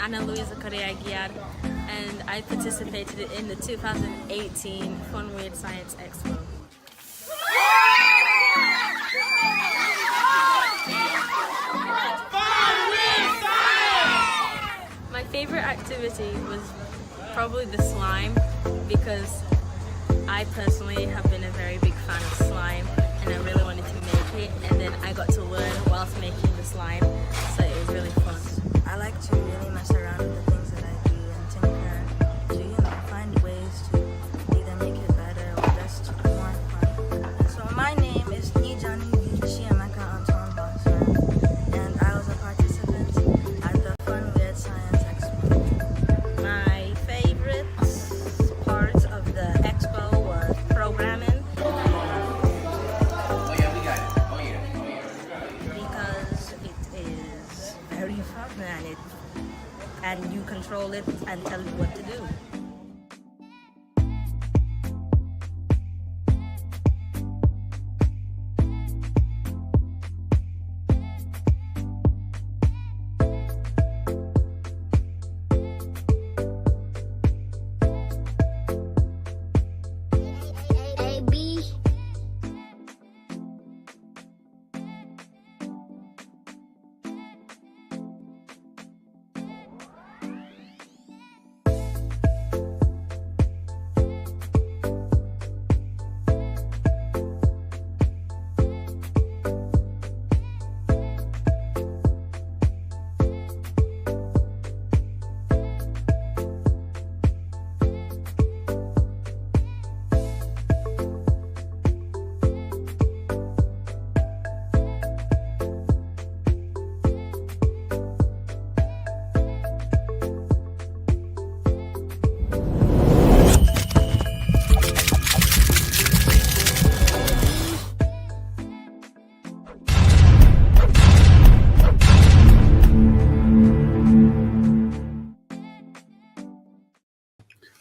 Ana Luisa Correa Aguiar, and I participated in the 2018 Fun Weird Science Expo. My favorite activity was probably the slime, because I personally have been a very big fan of slime and I really wanted to make it, and then I got to learn whilst making the slime, so it was really fun. I like to really mess around with the things that I do and tinker to, find ways to either make it better or just more fun. So my name is Nijani Chiamaka Antoine Bossa, and I was a participant at the Fun Weird Science Expo. My favorite part of the expo was programming. Because it is very fun and you control it and tell it what to do.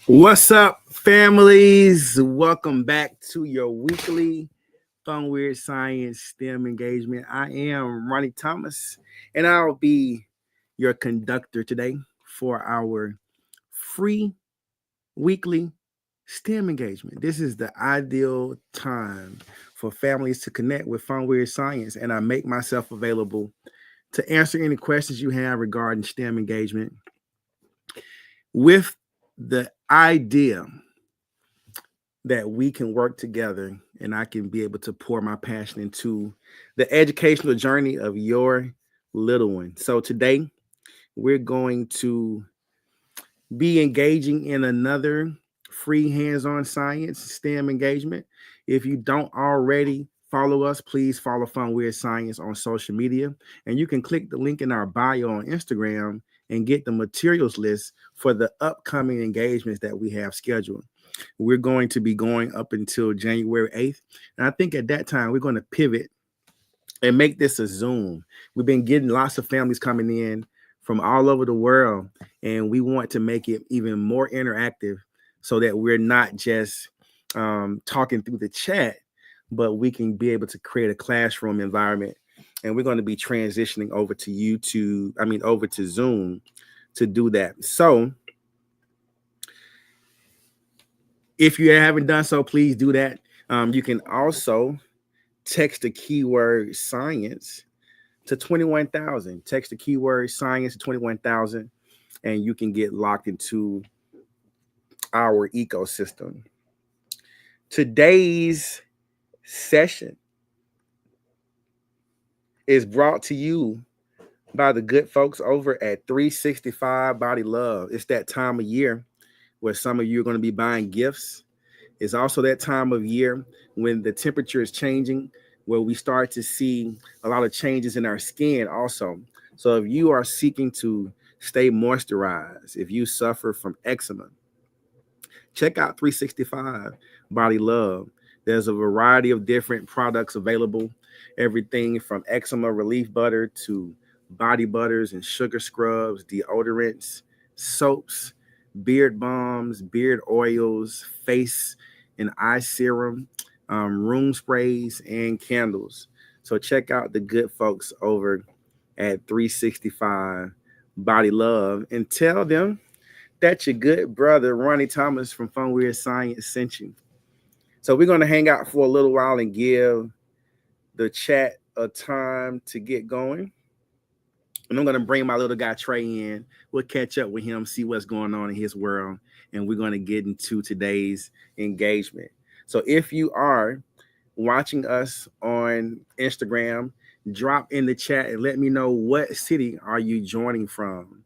What's up, families? Welcome back to your weekly Fun Weird Science STEM engagement. I am Ronnie Thomas, and I'll be your conductor today for our free weekly STEM engagement. This is the ideal time for families to connect with Fun Weird Science, and I make myself available to answer any questions you have regarding STEM engagement with the idea that we can work together and I can be able to pour my passion into the educational journey of your little one. So today we're going to be engaging in another free hands-on science STEM engagement. If you don't already follow us, please follow Fun Weird Science on social media, and you can click the link in our bio on Instagram and get the materials list for the upcoming engagements that we have scheduled. We're going to be going up until January 8th. And I think at that time, we're going to pivot and make this a Zoom. We've been getting lots of families coming in from all over the world, and we want to make it even more interactive so that we're not just talking through the chat, but we can be able to create a classroom environment. And we're going to be transitioning over to Zoom to do that. So if you haven't done so, please do that. You can also text the keyword science to 21,000. Text the keyword science to 21,000, and you can get locked into our ecosystem. Today's session is brought to you by the good folks over at 365 Body Love. It's that time of year where some of you are going to be buying gifts. It's also that time of year when the temperature is changing, where we start to see a lot of changes in our skin also. So if you are seeking to stay moisturized, if you suffer from eczema, check out 365 Body Love. There's a variety of different products available, everything from eczema relief butter to body butters and sugar scrubs, deodorants, soaps, beard balms, beard oils, face and eye serum, room sprays, and candles. So check out the good folks over at 365 Body Love, and tell them that your good brother Ronnie Thomas from Fun Weird Science sent you. So we're gonna hang out for a little while and give the chat a time to get going. And I'm gonna bring my little guy Trey in. We'll catch up with him, see what's going on in his world, and we're gonna get into today's engagement. So if you are watching us on Instagram, drop in the chat and let me know what city are you joining from.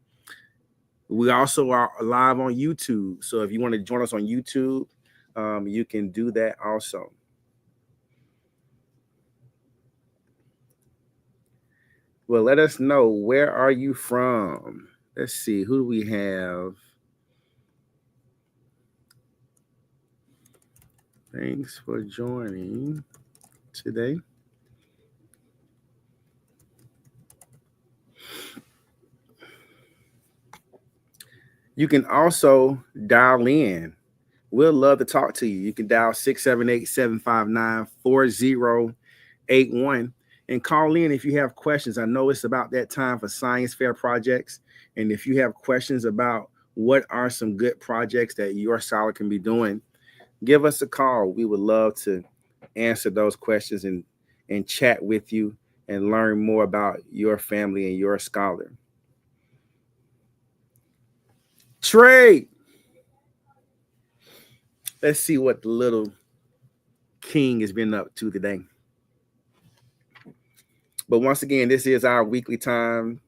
We also are live on YouTube. So if you want to join us on YouTube, you can do that also. Well, let us know, where are you from? Let's see, who do we have? Thanks for joining today. You can also dial in. We'll love to talk to you. You can dial 678-759-4081 and call in if you have questions. I know it's about that time for science fair projects. And if you have questions about what are some good projects that your scholar can be doing, give us a call. We would love to answer those questions and chat with you and learn more about your family and your scholar. Trey, let's see what the little king has been up to today. But once again, this is our weekly time,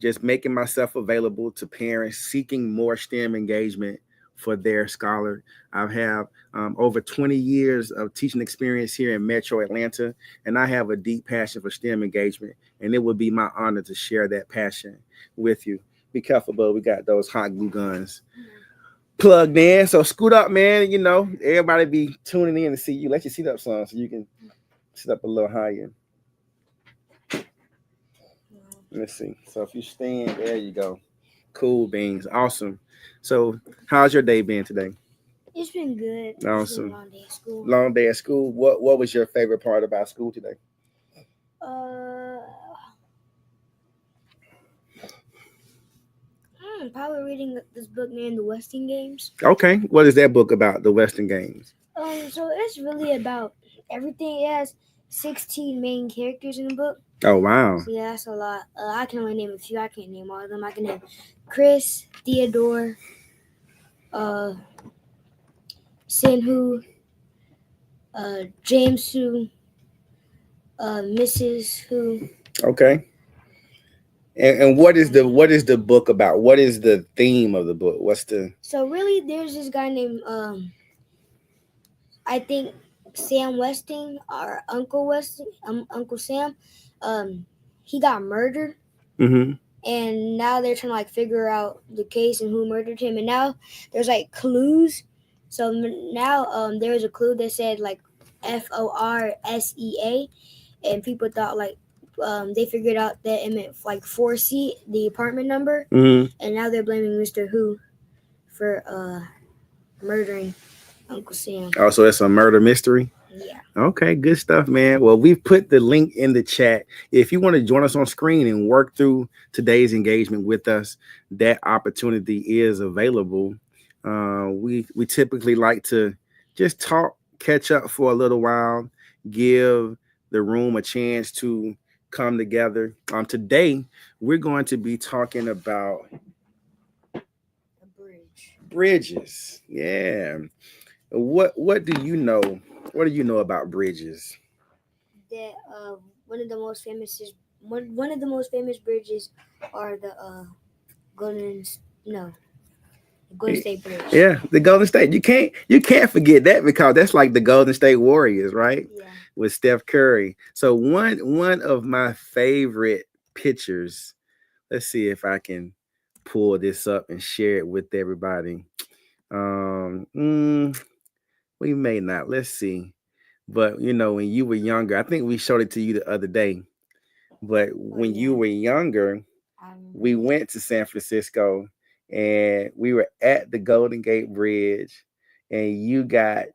just making myself available to parents seeking more STEM engagement for their scholar. I have over 20 years of teaching experience here in Metro Atlanta, and I have a deep passion for STEM engagement, and it would be my honor to share that passion with you. Be careful, bud. We got those hot glue guns plugged in. So scoot up, man. You know, everybody be tuning in to see you. Let your seat up some so you can sit up a little higher. Let's see. So if you stand, there you go. Cool beans. Awesome. So how's your day been today? It's been good. Awesome. Long day at school. Long day at school. What was your favorite part about school today? Probably reading this book named The Westing Games. Okay. What is that book about, the Westing Games? So it's really about everything. It has 16 main characters in the book. Oh, wow. So yeah, that's a lot. I can only name a few. I can't name all of them. I can name Chris, Theodore, Sinhu, James Who, Mrs. Who. Okay. And what is the book about? What is the theme of the book? So really, there's this guy named I think Sam Westing, or Uncle Westing, Uncle Sam. He got murdered, and now they're trying to like figure out the case and who murdered him. And now there's like clues. So now there was a clue that said like FORSEA, and people thought like they figured out that it meant like 4C, the apartment number, and now they're blaming Mr. Who for murdering Uncle Sam. Oh, so it's a murder mystery? Yeah. Okay, good stuff, man. Well, we've put the link in the chat. If you want to join us on screen and work through today's engagement with us, that opportunity is available. We typically like to just talk, catch up for a little while, give the room a chance to come together. Today, we're going to be talking about bridges. Yeah. What do you know? What do you know about bridges? That one of the most famous bridges are the Golden State Bridge. Yeah, the Golden State. You can't forget that, because that's like the Golden State Warriors, right? Yeah. With Steph Curry. So one of my favorite pictures. Let's see if I can pull this up and share it with everybody. We may not. Let's see. But you know, when you were younger, I think we showed it to you the other day. But when you were younger, we went to San Francisco and we were at the Golden Gate Bridge, and you got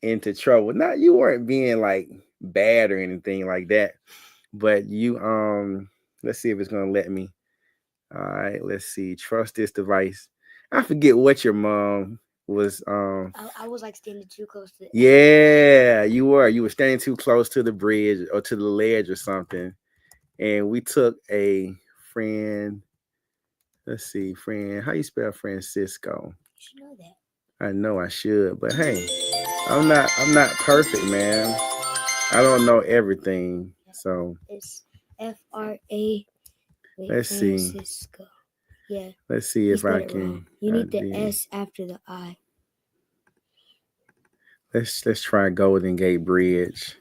into trouble. Not, you weren't being like bad or anything like that, but you let's see if it's gonna let me. All right, let's see. Trust this device. I forget what your mom was. I was like standing too close to. Yeah, you were. You were standing too close to the bridge or to the ledge or something. And we took a friend. Let's see, friend. How you spell Francisco? You should know that. I know I should, but hey, I'm not perfect, man. I don't know everything. So It's F-R-A. let's see. Francisco. Yeah. Let's see You if I spelled it can. wrong. You need the did. S after the I. Let's try Golden Gate Bridge.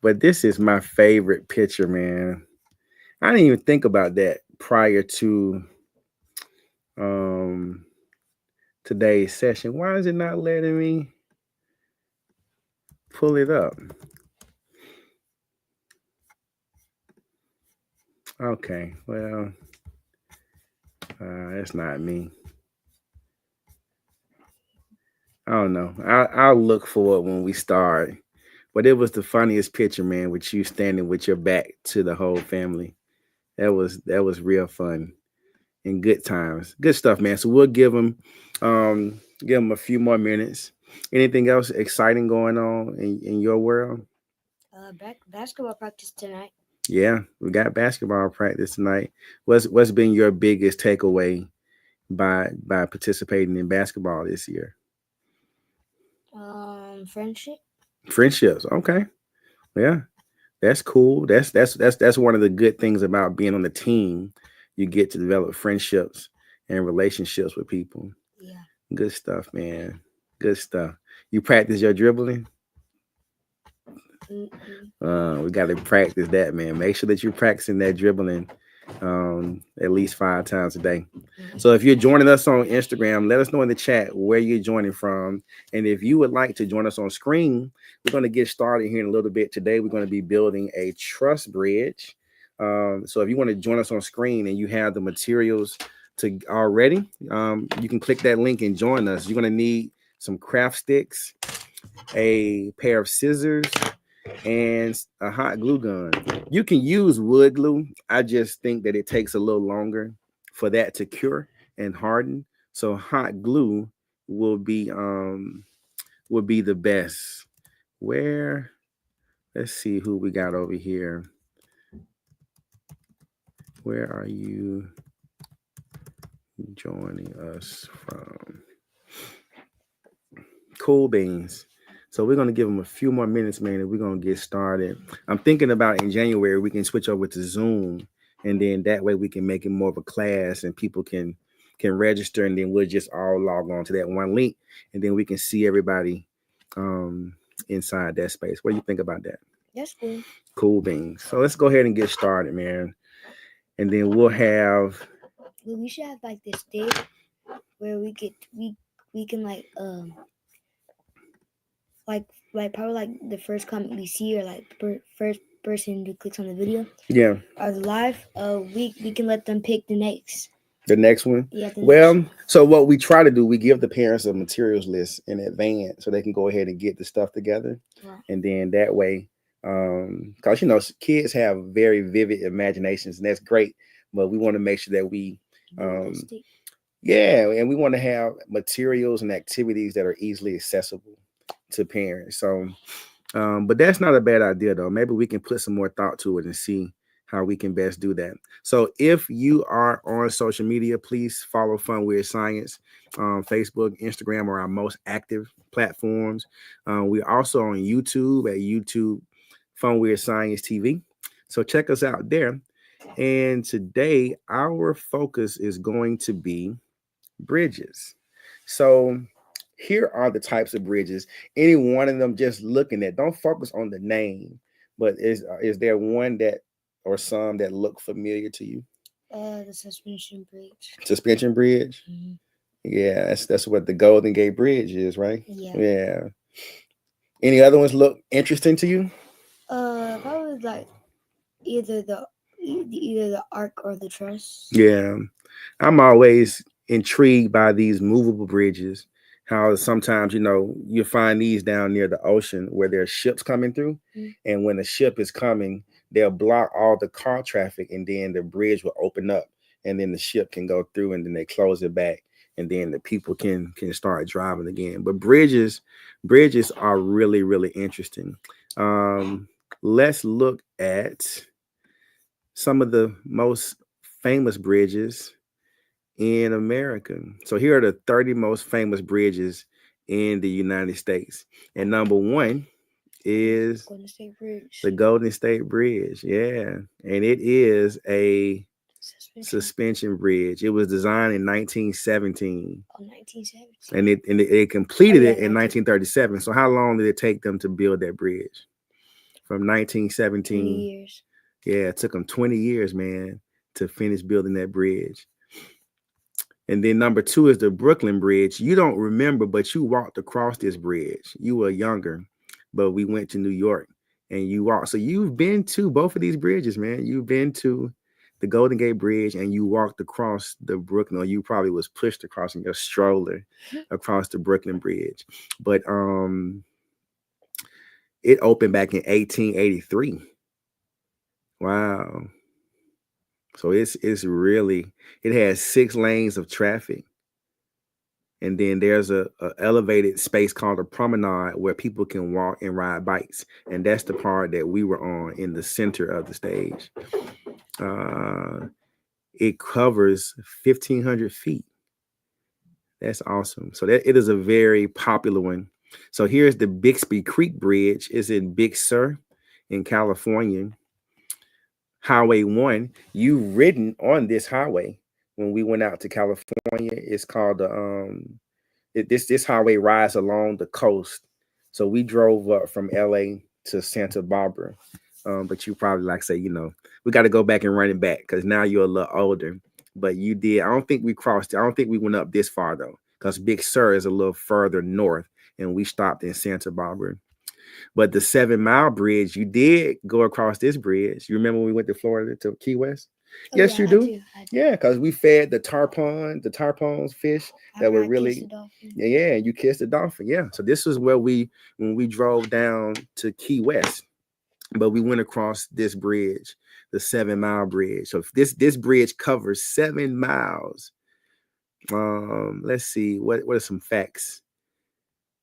But this is my favorite picture, man. I didn't even think about that prior to today's session. Why is it not letting me pull it up? Okay, well, that's not me. I don't know. I'll look for it when we start. But it was the funniest picture, man, with you standing with your back to the whole family. That was real fun and good times. Good stuff, man. So we'll give them a few more minutes. Anything else exciting going on in your world? Basketball practice tonight. Yeah, we got basketball practice tonight. What's been your biggest takeaway by participating in basketball this year? Friendships. Okay. Yeah. That's cool. That's one of the good things about being on the team. You get to develop friendships and relationships with people. Yeah. Good stuff, man. Good stuff. You practice your dribbling? We got to practice that, man. Make sure that you're practicing that dribbling at least 5 times a day. So if you're joining us on Instagram, let us know in the chat where you're joining from. And if you would like to join us on screen, we're going to get started here in a little bit. Today, we're going to be building a trust bridge. So if you want to join us on screen and you have the materials to already, you can click that link and join us. You're going to need some craft sticks, a pair of scissors, and a hot glue gun. You can use wood glue. I just think that it takes a little longer for that to cure and harden. So hot glue will be the best. Let's see who we got over here. Where are you joining us from? Cool Beans. So we're going to give them a few more minutes, man, and we're going to get started. I'm thinking about in January, we can switch over to Zoom, and then that way we can make it more of a class and people can register, and then we'll just all log on to that one link, and then we can see everybody inside that space. What do you think about that? That's cool. Cool Beans. So let's go ahead and get started, man. And then we should have like this day where we can like probably like the first comment we see, or like first person who clicks on the video, or the live, we can let them pick the next one. Yeah. So what we try to do, we give the parents a materials list in advance so they can go ahead and get the stuff together. Wow. And then that way, because kids have very vivid imaginations, and that's great, but we want to make sure that we and we want to have materials and activities that are easily accessible to parents. So but that's not a bad idea, though. Maybe we can put some more thought to it and see how we can best do that. So if you are on social media, please follow Fun Weird Science. Facebook, Instagram are our most active platforms. We're also on YouTube at YouTube Fun Weird Science TV. So check us out there. And today our focus is going to be bridges. So here are the types of bridges. Any one of them, just looking at, don't focus on the name, but is there one that or some that look familiar to you? The suspension bridge. Suspension bridge? Mm-hmm. Yeah, that's what the Golden Gate Bridge is, right? Yeah. Any other ones look interesting to you? Probably like either the arc or the truss. Yeah. I'm always intrigued by these movable bridges. How sometimes, you find these down near the ocean where there's ships coming through. Mm-hmm. And when the ship is coming, they'll block all the car traffic, and then the bridge will open up and then the ship can go through, and then they close it back, and then the people can start driving again. But bridges are really, really interesting. Let's look at some of the most famous bridges in America. So here are the 30 most famous bridges in the United States. And number 1 is Golden State Bridge. the Golden State Bridge. Yeah. And it is a suspension bridge. It was designed in 1917. Oh, 1917. And it completed Oh, yeah, it in 1937. So how long did it take them to build that bridge? From 1917. 20 years. Yeah, it took them 20 years, man, to finish building that bridge. And then number 2 is the Brooklyn Bridge. You don't remember, but you walked across this bridge. You were younger, but we went to New York and you walked. So you've been to both of these bridges, man. You've been to the Golden Gate Bridge and you walked across the Brooklyn, or you probably was pushed across in your stroller across the Brooklyn Bridge. But it opened back in 1883. Wow. So it's really, it has 6 lanes of traffic. And then there's a elevated space called a promenade where people can walk and ride bikes. And that's the part that we were on in the center of the stage. It covers 1,500 feet. That's awesome. So it is a very popular one. So here's the Bixby Creek Bridge. It's in Big Sur in California. Highway 1, you've ridden on this highway when we went out to California. It's called this highway rides along the coast. So we drove up from LA to Santa Barbara. But you probably like say, we got to go back and run it back because now you're a little older. But you did. I don't think we crossed it. I don't think we went up this far though, because Big Sur is a little further north, and we stopped in Santa Barbara. But the 7 Mile Bridge, you did go across this bridge. You remember when we went to Florida to Key West? Oh, Yes, yeah, you do. I do. Yeah, because we fed the tarpons fish that were really, yeah, you kissed the dolphin. Yeah. So this was where when we drove down to Key West, but we went across this bridge, the 7 Mile Bridge. So this bridge covers 7 miles. Let's see, what are some facts?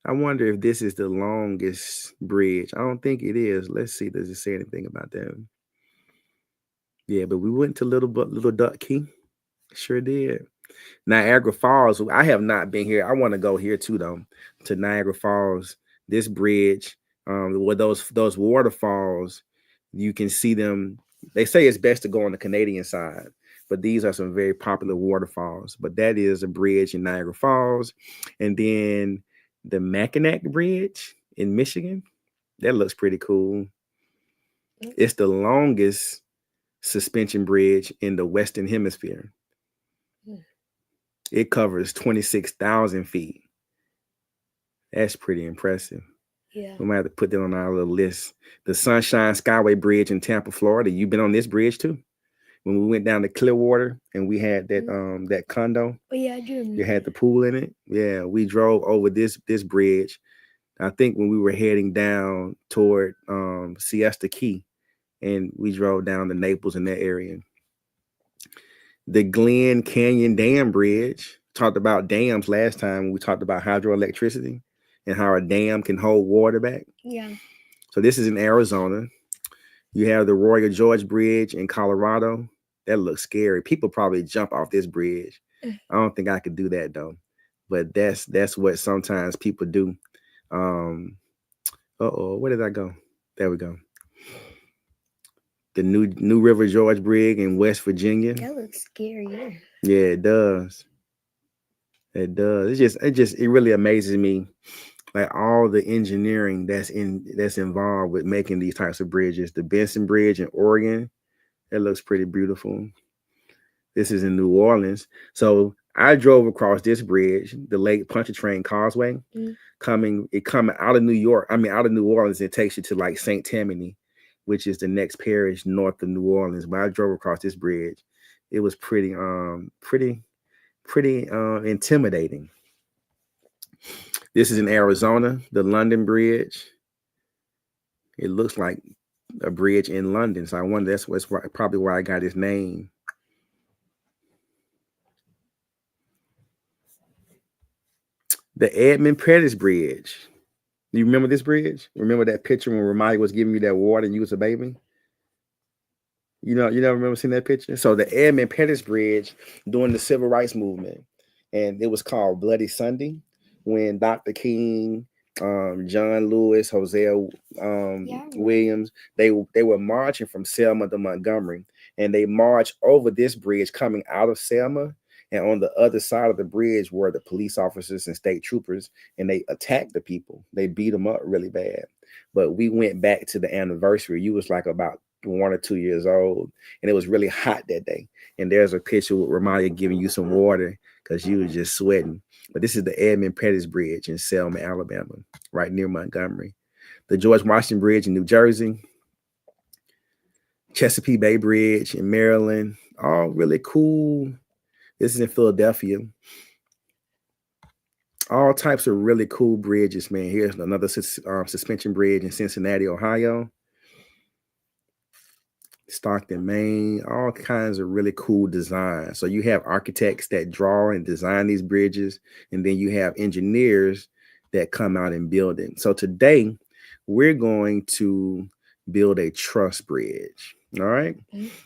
I wonder if this is the longest bridge. I don't think it is. Let's see. Does it say anything about that? Yeah, but we went to Little Duck Key. Sure did. Niagara Falls. I have not been here. I want to go here too, though, to Niagara Falls. This bridge, with those waterfalls, you can see them. They say it's best to go on the Canadian side, but these are some very popular waterfalls. But that is a bridge in Niagara Falls. And then the Mackinac Bridge in Michigan, that looks pretty cool. It's the longest suspension bridge in the Western Hemisphere. It covers 26,000 feet. That's pretty impressive. Yeah. We might have to put that on our little list. The Sunshine Skyway Bridge in Tampa, Florida. You've been on this bridge too? When we went down to Clearwater and we had that condo. Oh yeah, I do. You had the pool in it. Yeah, we drove over this bridge. I think when we were heading down toward Siesta Key, and we drove down to Naples in that area. The Glen Canyon Dam Bridge. Talked about dams last time when we talked about hydroelectricity and how a dam can hold water back. Yeah. So this is in Arizona. You have the Royal George Bridge in Colorado. That looks scary. People probably jump off this bridge. I don't think I could do that though. But that's what sometimes people do. Where did I go? There we go. The New River George Bridge in West Virginia. That looks scary. Yeah, it does. It does. It really amazes me, like all the engineering that's involved with making these types of bridges. The Benson Bridge in Oregon, that looks pretty beautiful. This is in New Orleans. So I drove across this bridge, the Lake Pontchartrain Causeway, coming out of New York. I mean, out of New Orleans, it takes you to like St. Tammany, which is the next parish north of New Orleans. When I drove across this bridge, it was pretty intimidating. This is in Arizona, the London Bridge. It looks like a bridge in London, so I wonder that's probably where I got its name. the Edmund Pettus Bridge. Do you remember this bridge? Remember that picture when Ramaya was giving you that water and you was a baby? You never remember seeing that picture? So the Edmund Pettus Bridge during the Civil Rights Movement, and it was called Bloody Sunday when Dr. King, John Lewis, Hosea Williams, they were marching from Selma to Montgomery, and they marched over this bridge coming out of Selma. And on the other side of the bridge were the police officers and state troopers, and they attacked the people. They beat them up really bad. But we went back to the anniversary. You was like about 1 or 2 years old, and it was really hot that day. And there's a picture with Ramaya giving you some water because you was just sweating. But this is the Edmund Pettus Bridge in Selma, Alabama, right near Montgomery. The George Washington Bridge in New Jersey, Chesapeake Bay Bridge in Maryland, all really cool. This is in Philadelphia. All types of really cool bridges, man. Here's another suspension bridge in Cincinnati, Ohio. Stockton, Maine, all kinds of really cool designs. So you have architects that draw and design these bridges, and then you have engineers that come out and build it. So today we're going to build a truss bridge. All right.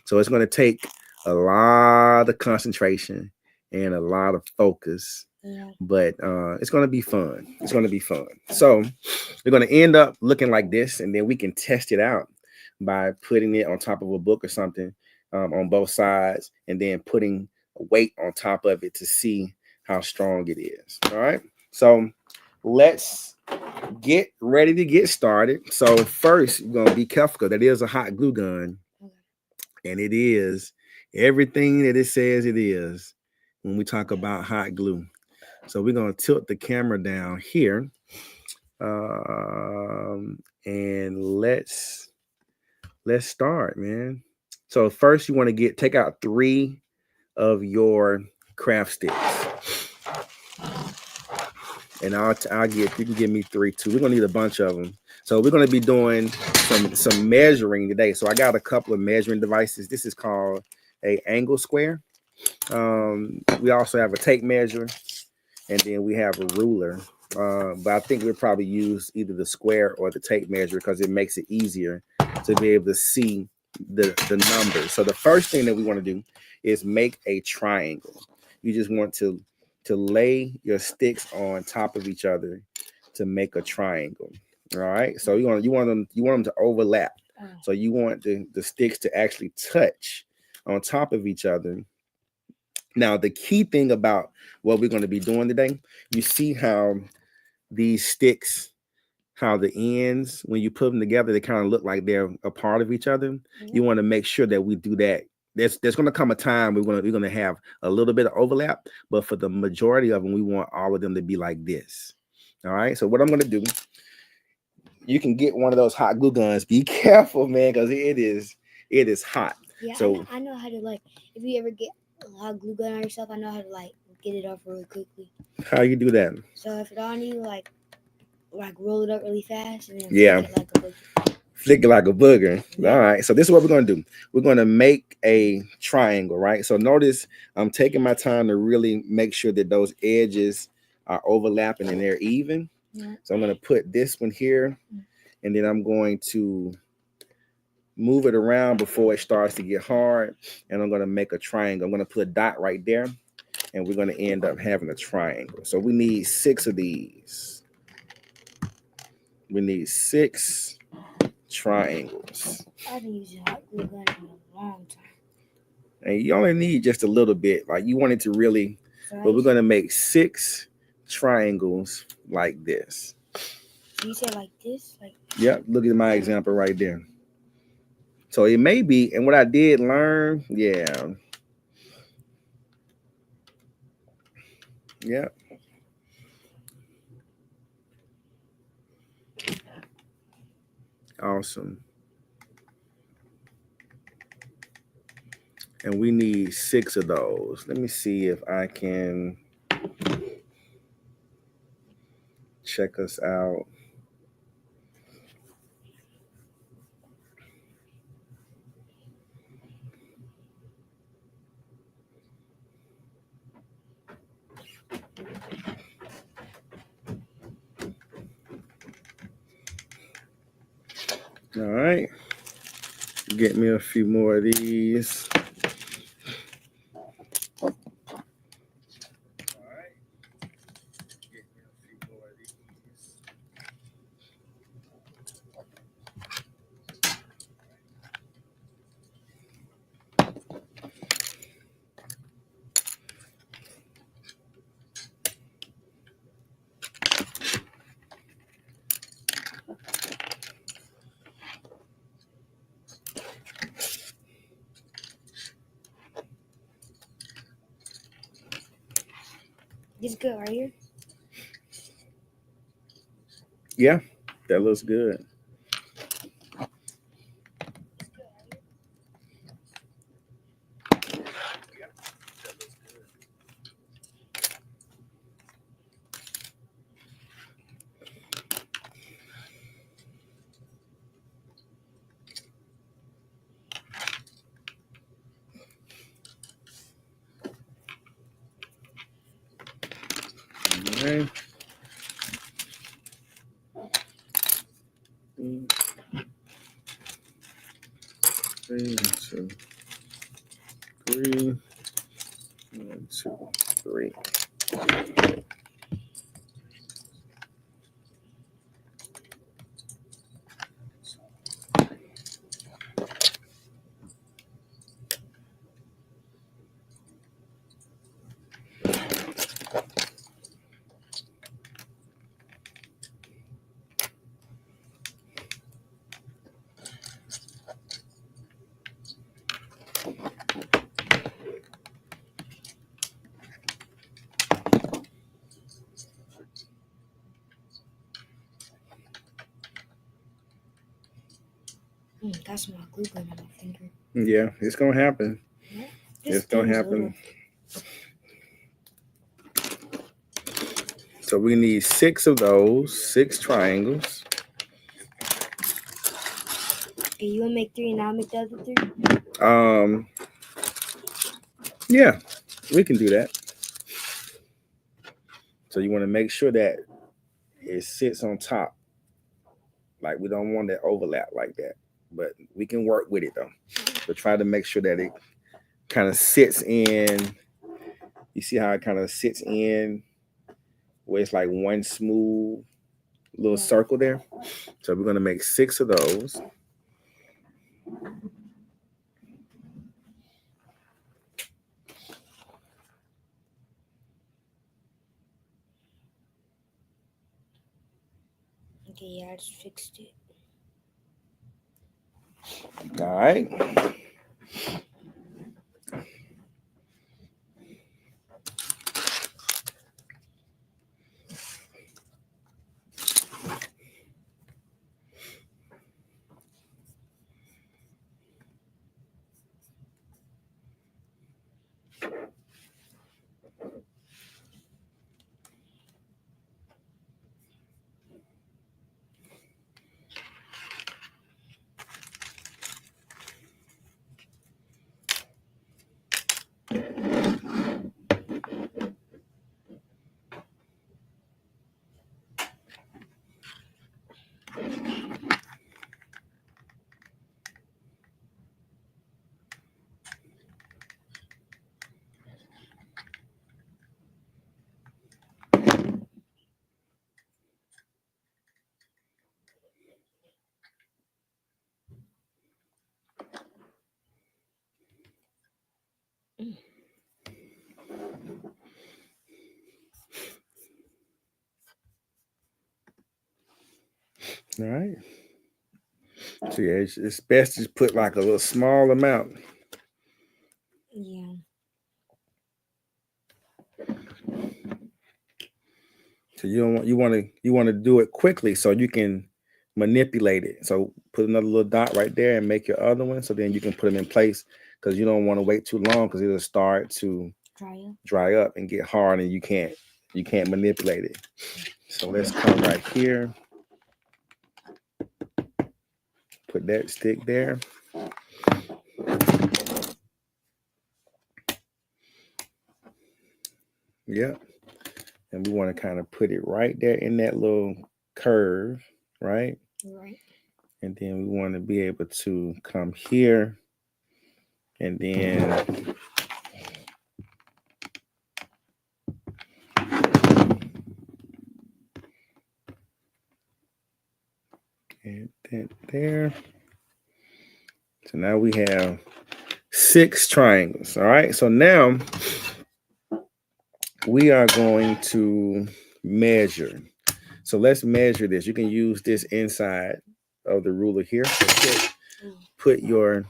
So it's going to take a lot of concentration and a lot of focus. Yeah. But it's going to be fun. It's going to be fun. So we're going to end up looking like this, and then we can test it out by putting it on top of a book or something on both sides, and then putting a weight on top of it to see how strong it is. All right. So let's get ready to get started. So first, you're going to be careful because that is a hot glue gun, and it is everything that it says it is when we talk about hot glue. So we're going to tilt the camera down here, and let's start, man. So first, you want to take out 3 of your craft sticks, and you can give me 3 too. We're gonna need a bunch of them. So we're gonna be doing some measuring today. So I got a couple of measuring devices. This is called a angle square. We also have a tape measure, and then we have a ruler. But I think we'll probably use either the square or the tape measure because it makes it easier to be able to see the numbers. So the first thing that we want to do is make a triangle. You just want to lay your sticks on top of each other to make a triangle. All right. So you want them to overlap. So you want the sticks to actually touch on top of each other. Now, the key thing about what we're going to be doing today, you see how these sticks, how the ends, when you put them together, they kind of look like they're a part of each other. You want to make sure that we do that. There's going to come a time we're going to have a little bit of overlap, but for the majority of them, we want all of them to be like this. All right. So what I'm going to do, you can get one of those hot glue guns. Be careful, man, because it is hot. Yeah. So I know how to, if you ever get a hot glue gun on yourself, I know how to get it off really quickly. How you do that? So if it on you, roll it up really fast and then flick it like a booger. Yeah. All right. So this is what we're going to do. We're going to make a triangle, right? So notice I'm taking my time to really make sure that those edges are overlapping and they're even. Yeah. So I'm going to put this one here, and then I'm going to move it around before it starts to get hard, and I'm going to make a triangle. I'm going to put a dot right there, and we're going to end up having a triangle. So we need 6 of these. We need 6 triangles. I've been using hot glue gun in a long time. And you only need just a little bit. Like you want it to really, but we're going to make 6 triangles like this. So you say like this? Yep. Look at my example right there. So it may be, and what I did learn, yeah. Yep. Awesome. And we need 6 of those. Let me see if I can check us out. All right. Get me a few more of these. This good right here. Yeah, that looks good. Okay. 1, 2, 3. 1, 2, 3. Got some more glue gun on my finger. Yeah, it's gonna happen. It's gonna happen. So we need 6 of those, 6 triangles. Okay, you wanna make 3 and I'll make the other 3? Yeah, we can do that. So you want to make sure that it sits on top. Like we don't want that overlap like that. But we can work with it though. But try to make sure that it kind of sits in. You see how it kind of sits in where it's like one smooth little circle there. So we're going to make 6 of those. Okay, yeah, I just fixed it. All right. All right. So yeah, it's best to put like a little small amount. Yeah. So you want to do it quickly so you can manipulate it. So put another little dot right there and make your other one. So then you can put them in place because you don't want to wait too long because it'll start to dry up and get hard and you can't manipulate it. So let's come right here. Put that stick there. Yep. And we want to kind of put it right there in that little curve, right? Right. And then we want to be able to come here and then and then there. So now we have 6 triangles. All right. So now we are going to measure. So let's measure this. You can use this inside of the ruler here. So put your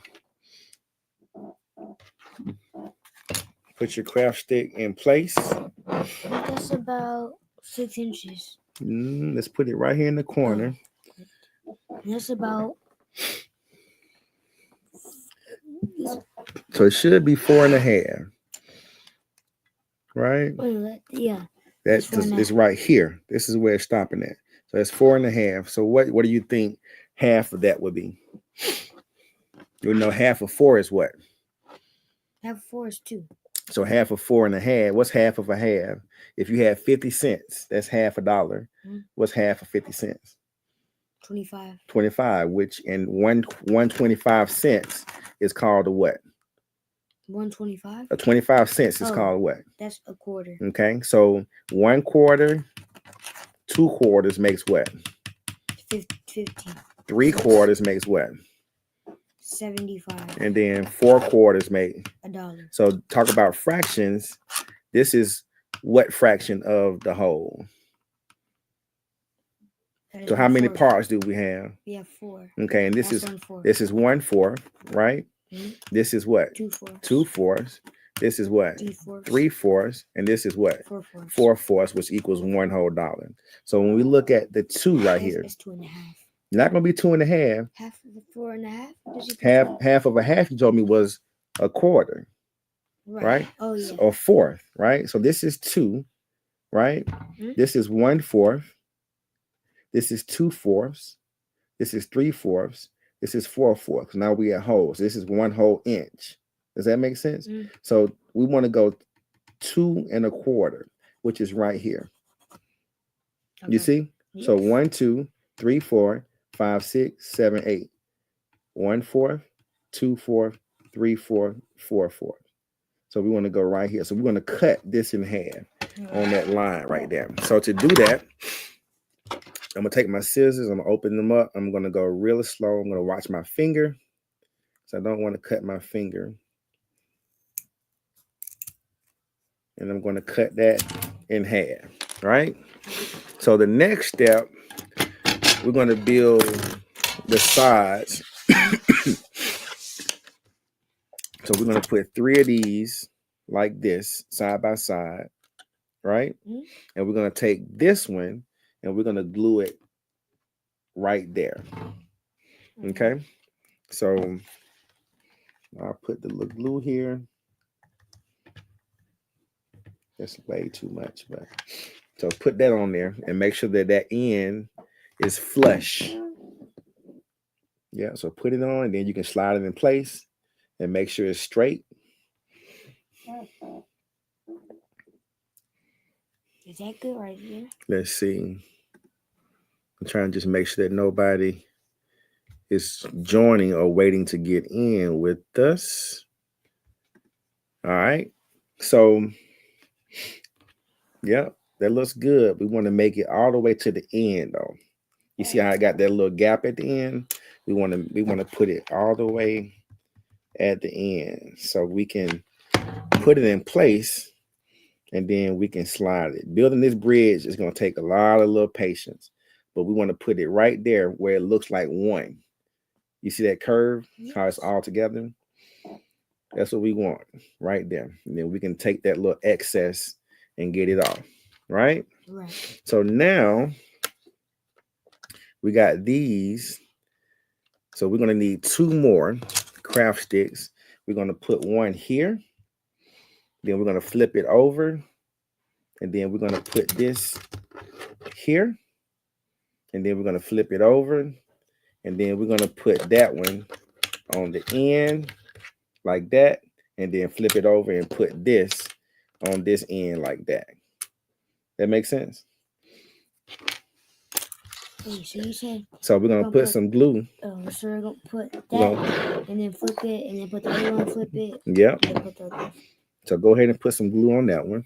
craft stick in place. That's about 6 inches. Let's put it right here in the corner. That's about. So it should be 4.5. Right? Yeah. That's it's right here. This is where it's stopping at. So that's 4.5. So what do you think half of that would be? You know, half of 4 is what? Half of 4 is 2. So half of 4.5. What's half of a half? If you have 50 cents, that's half $1. What's half of 50 cents? 25. 25, which in 1.25 cents is called a what? 125. A 25 cents is called what? That's a quarter. Okay, so 1 quarter, 2 quarters makes what? 50. 3 quarters makes what? 75. And then 4 quarters make $1. So talk about fractions. This is what fraction of the whole? So how many parts do we have? We have 4. Okay, and this That's is 1/4. this is 1/4, right? This is what? 2/4. 2/4. This is what? 3/4. 3/4. And this is what? 4/4. 4/4, which equals $1 whole. So when we look at the 2 right here, It's 2.5. not gonna be 2.5. Half of the 4.5. Half of a half, you told me, was a quarter, right? Oh yeah. Or 1/4, right? So this is 2, right? This is 1/4. This is 2/4. This is 3/4. This is 4/4. Now we at wholes. This is 1 whole inch. Does that make sense? So we want to go 2 1/4, which is right here. Okay. You see? Yes. So 1, 2, 3, 4, 5, 6, 7, 8. 1/4, 2/4, 3/4, 4/4. So we want to go right here. So we're going to cut this in half on that line right there. So to do that, I'm going to take my scissors. I'm going to open them up. I'm going to go really slow. I'm going to watch my finger. So I don't want to cut my finger. And I'm going to cut that in half, right? So the next step, we're going to build the sides. So we're going to put 3 of these like this, side by side, right? And we're going to take this one and we're going to glue it right there. Okay? So I'll put the little glue here. That's way too much, but so put that on there and make sure that that end is flush. Yeah, so put it on and then you can slide it in place and make sure it's straight. Is that good right here? Let's see. I'm trying to just make sure that nobody is joining or waiting to get in with us. All right. So, yeah, that looks good. We want to make it all the way to the end, though. You see how I got that little gap at the end? We want to put it all the way at the end so we can put it in place and then we can slide it. Building this bridge is going to take a lot of little patience, but we want to put it right there where it looks like one. You see that curve, how it's all together? That's what we want right there. And then we can take that little excess and get it off, right? Right. So now we got these. So we're going to need 2 more craft sticks. We're going to put one here. Then we're going to flip it over. And then we're going to put this here. And then we're going to flip it over. And then we're going to put that one on the end like that. And then flip it over and put this on this end like that. That makes sense? Hey, so you said So we're gonna Gonna put put- some glue. so we're gonna put that We're gonna, and then flip it and then put the other one, flip it, yep. and then put the other. So go ahead and put some glue on that one.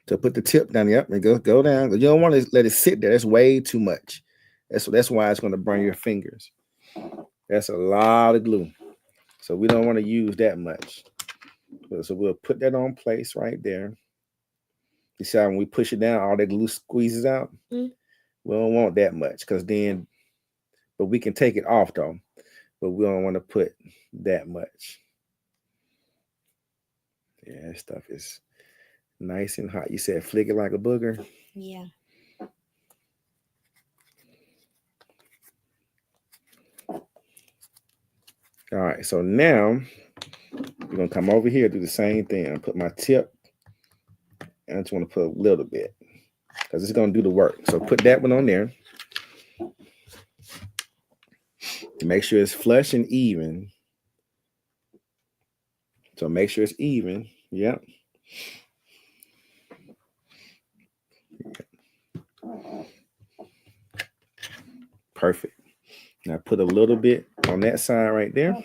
So put the tip down, yep, and go down. You don't want to let it sit there. That's way too much. That's why it's going to burn your fingers. That's a lot of glue. So we don't want to use that much. So we'll put that on place right there. You see how when we push it down, all that glue squeezes out? Mm. We don't want that much because then, but we can take it off though. But we don't want to put that much. Yeah, that stuff is nice and hot. You said flick it like a booger? Yeah. All right, so now we're gonna come over here, do the same thing. Put my tip, and I just want to put a little bit because it's gonna do the work. So put that one on there. Make sure it's flush and even. So make sure it's even. Yep. Perfect. Now put a little bit on that side right there.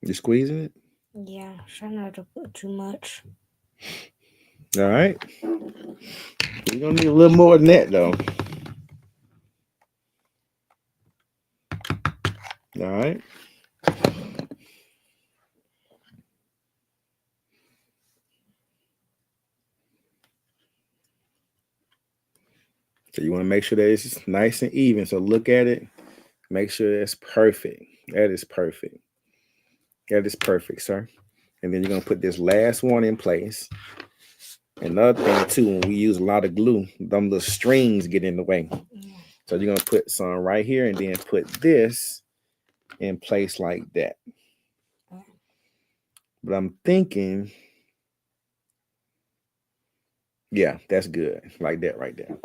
You squeezing it? Yeah. Try not to put too much. All right. You're gonna need a little more than that though. All right. So you want to make sure that it's nice and even. So look at it. Make sure it's perfect. That is perfect. That is perfect, sir. And then you're going to put this last one in place. Another thing, too, when we use a lot of glue, them little strings get in the way. Yeah. So you're going to put some right here and then put this in place like that. But I'm thinking, yeah, that's good. Like that right there.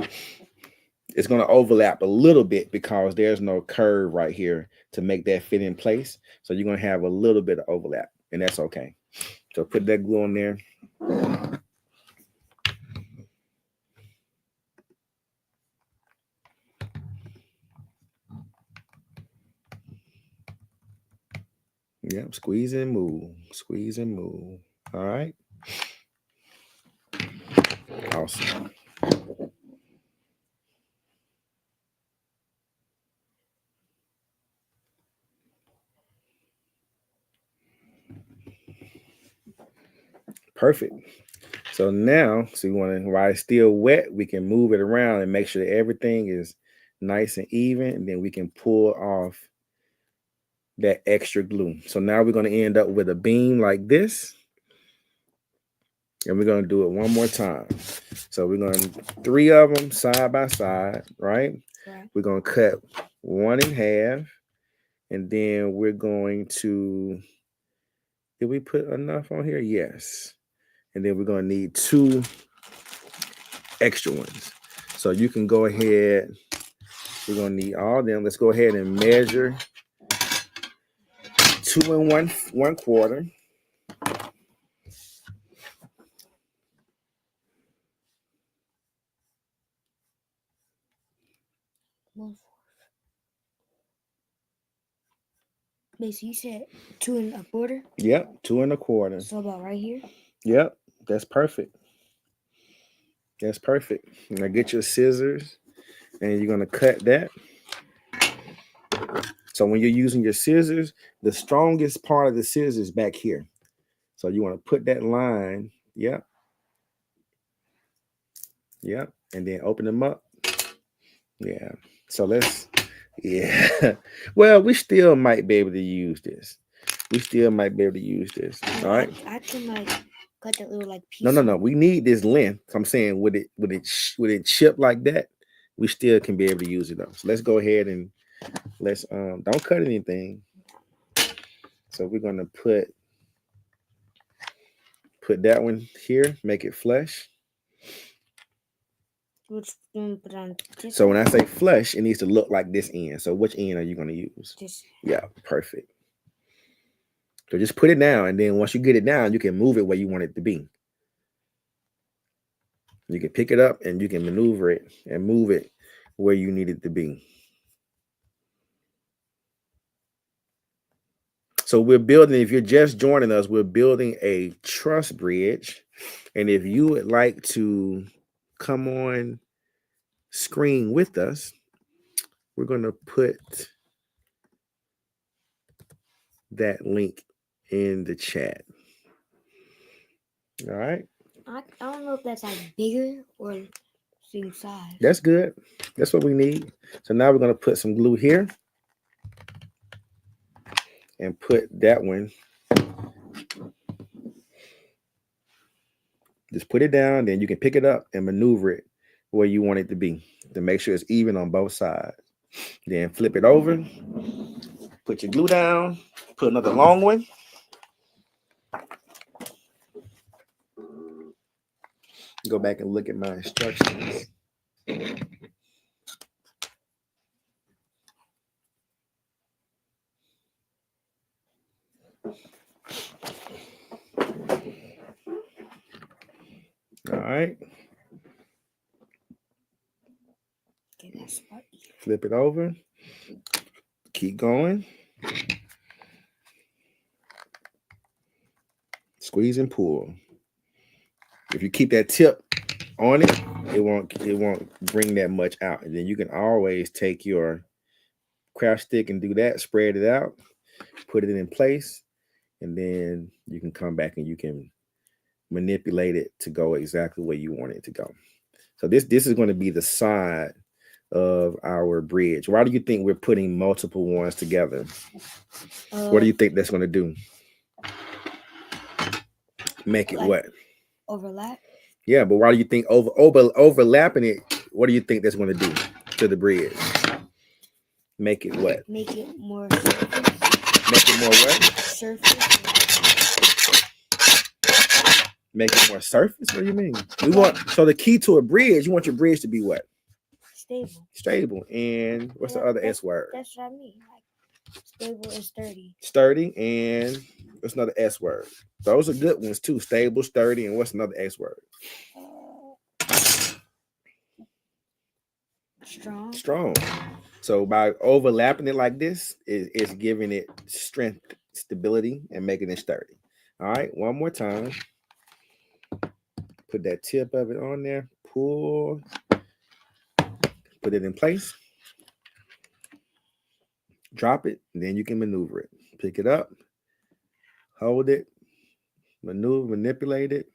It's going to overlap a little bit because there's no curve right here to make that fit in place. So you're going to have a little bit of overlap, and that's okay. So put that glue on there. Yep, squeeze and move. Squeeze and move. All right. Awesome. Perfect. So now, so you want to, while it's still wet, we can move it around and make sure that everything is nice and even, and then we can pull off that extra glue. So now we're going to end up with a beam like this, and we're going to do it one more time. So we're going to 3 of them side by side, right? Right. We're going to cut 1 in half, and then we're going to, did we put enough on here? Yes. And then we're going to need 2 extra ones. So you can go ahead, we're going to need all of them. Let's go ahead and measure 2 1/4. Basically, you said 2 1/4. Yep, 2 1/4. So about right here. Yep, that's perfect. That's perfect. Now get your scissors and you're going to cut that. So when you're using your scissors, the strongest part of the scissors is back here. So you want to put that line. Yep. Yep. And then open them up. Yeah. So let's, yeah. Well, we still might be able to use this. We still might be able to use this. All right. I can like cut that little like piece. No. We need this length. I'm saying with it chip like that, we still can be able to use it though. So let's go ahead and let's don't cut anything. So we're gonna put that one here, make it flush. Which one put on this? So when I say flush, it needs to look like this end. So which end are you going to use? This. Yeah, perfect. So just put it down, and then once you get it down, you can move it where you want it to be. You can pick it up and you can maneuver it and move it where you need it to be. So we're building, if you're just joining us, we're building a truss bridge. And if you would like to come on screen with us, we're going to put that link in the chat. All right. I don't know if that's like bigger or same size. That's good. That's what we need. So now we're going to put some glue here and put that one. Just put it down, then you can pick it up and maneuver it where you want it to be to make sure it's even on both sides. Then flip it over, put your glue down, put another long one. Go back and look at my instructions. All right. Okay, that's smart. Flip it over. Keep going. Squeeze and pull. If you keep that tip on it, it won't bring that much out. And then you can always take your craft stick and do that, spread it out, put it in place, and then you can come back and you can manipulate it to go exactly where you want it to go. So this is going to be the side of our bridge. Why do you think we're putting multiple ones together? What do you think that's going to do? Make it like what? Overlap? Yeah, but why do you think overlapping it, what do you think that's going to do to the bridge? Make it what? Make it more surface. Make it more what? Surface. Make it more surface? What do you mean? So the key to a bridge, you want your bridge to be what? Stable. Stable. And what's the other S word? That's what I mean. Like stable and sturdy. Sturdy, and what's another S word? Those are good ones too. Stable, sturdy, and what's another S word? Strong. Strong. So by overlapping it like this, it's giving it strength, stability, and making it sturdy. All right, one more time. Put that tip of it on there. Pull. Put it in place. Drop it, and then you can maneuver it. Pick it up. Hold it. Manipulate it.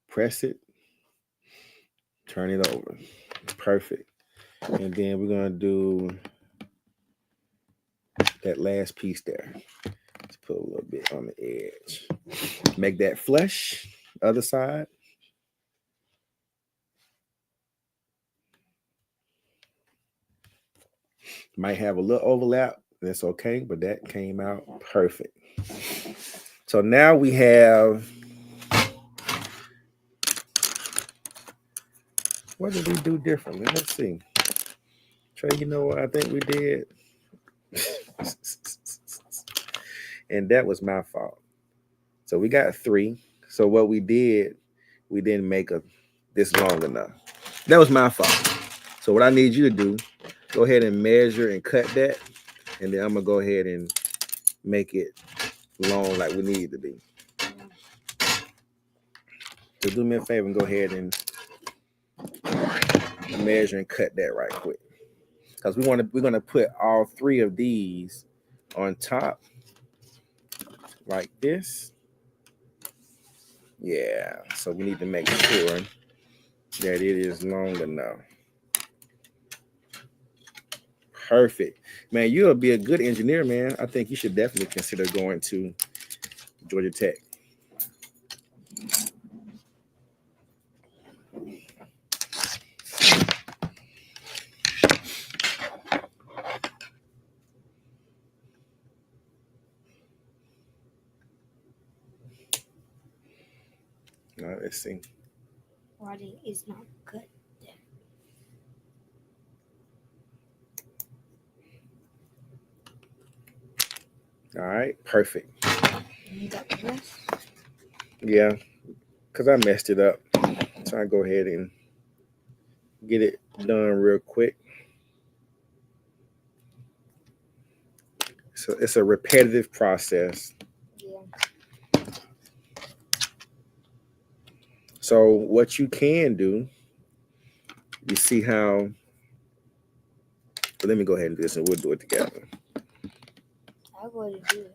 Press it. Turn it over. Perfect. And then we're going to do that last piece there. Let's put a little bit on the edge. Make that flush. Other side. Might have a little overlap. That's okay, but that came out perfect. So now we have, what did we do differently? Let's see. Trey, you know what I think we did? And that was my fault. So we got 3. So what we did, we didn't make this long enough. That was my fault. So what I need you to do, go ahead and measure and cut that. And then I'm going to go ahead and make it long like we need it to be. So do me a favor and go ahead and measure and cut that right quick. Because we're going to put all 3 of these on top like this. Yeah, so we need to make sure that it is long enough. Perfect. Man, you'll be a good engineer, man. I think you should definitely consider going to Georgia Tech. All right, let's see. Writing is not good. All right, perfect. You got the rest? Yeah, because I messed it up. So I go ahead and get it done real quick. So it's a repetitive process. Yeah. So what you can do, you see how. Let me go ahead and do this, and we'll do it together. I'll go ahead and do it.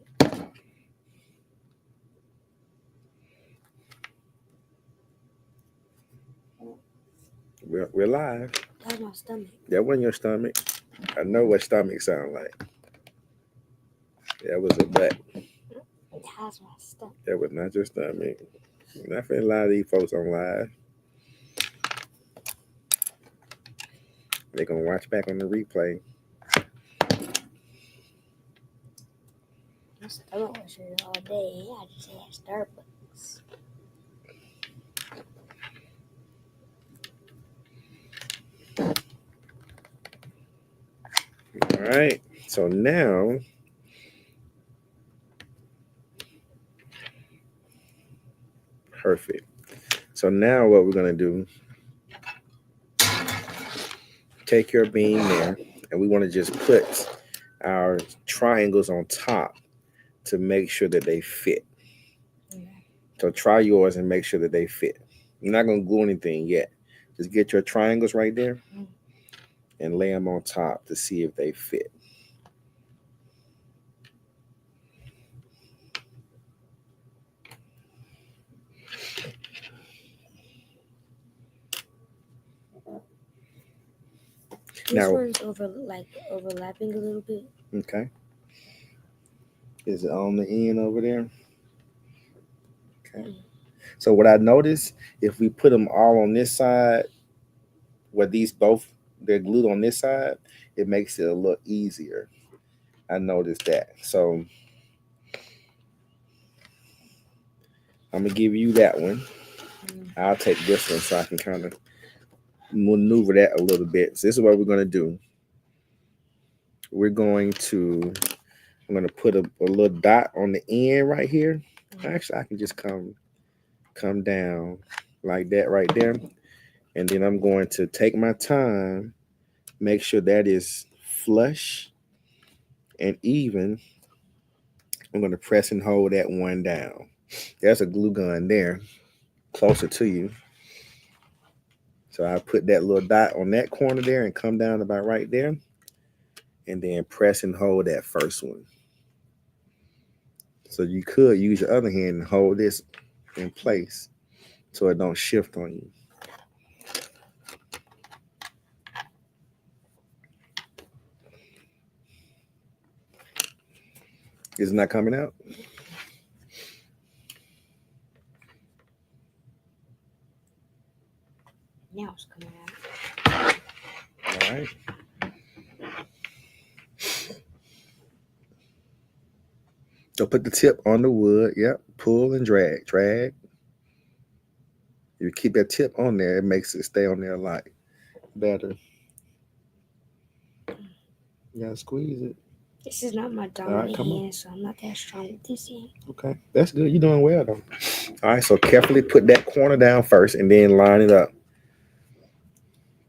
We're live. That's my stomach. That wasn't your stomach. I know what stomach sound like. That was a butt. That's my stomach. That was not your stomach. I'm not finna lie to these folks on live. They're gonna watch back on the replay. My stomach was hurt all day. I just had Starbucks. All right. So now, perfect. So now what we're gonna do, take your bean there, and we want to just put our triangles on top to make sure that they fit. Yeah. So try yours and make sure that they fit. You're not gonna glue anything yet. Just get your triangles right there and lay them on top to see if they fit. This one's overlapping a little bit. Okay. Is it on the end over there? Okay. So what I noticed, if we put them all on this side, where they're glued on this side, it makes it a little easier. I noticed that. So I'm gonna give you that one. I'll take this one so I can kind of maneuver that a little bit. So this is what we're gonna do. I'm gonna put a little dot on the end right here. Actually, I can just come down like that right there. And then I'm going to take my time, make sure that is flush and even. I'm going to press and hold that one down. There's a glue gun there closer to you. So I put that little dot on that corner there and come down about right there. And then press and hold that first one. So you could use your other hand and hold this in place so it don't shift on you. Is it not coming out? Now it's coming out. All right. So put the tip on the wood. Yep. Pull and drag. Drag. You keep that tip on there, it makes it stay on there a lot better. You gotta squeeze it. This is not my dominant hand, so I'm not that strong with this hand. Okay, that's good. You're doing well though. All right, so carefully put that corner down first and then line it up.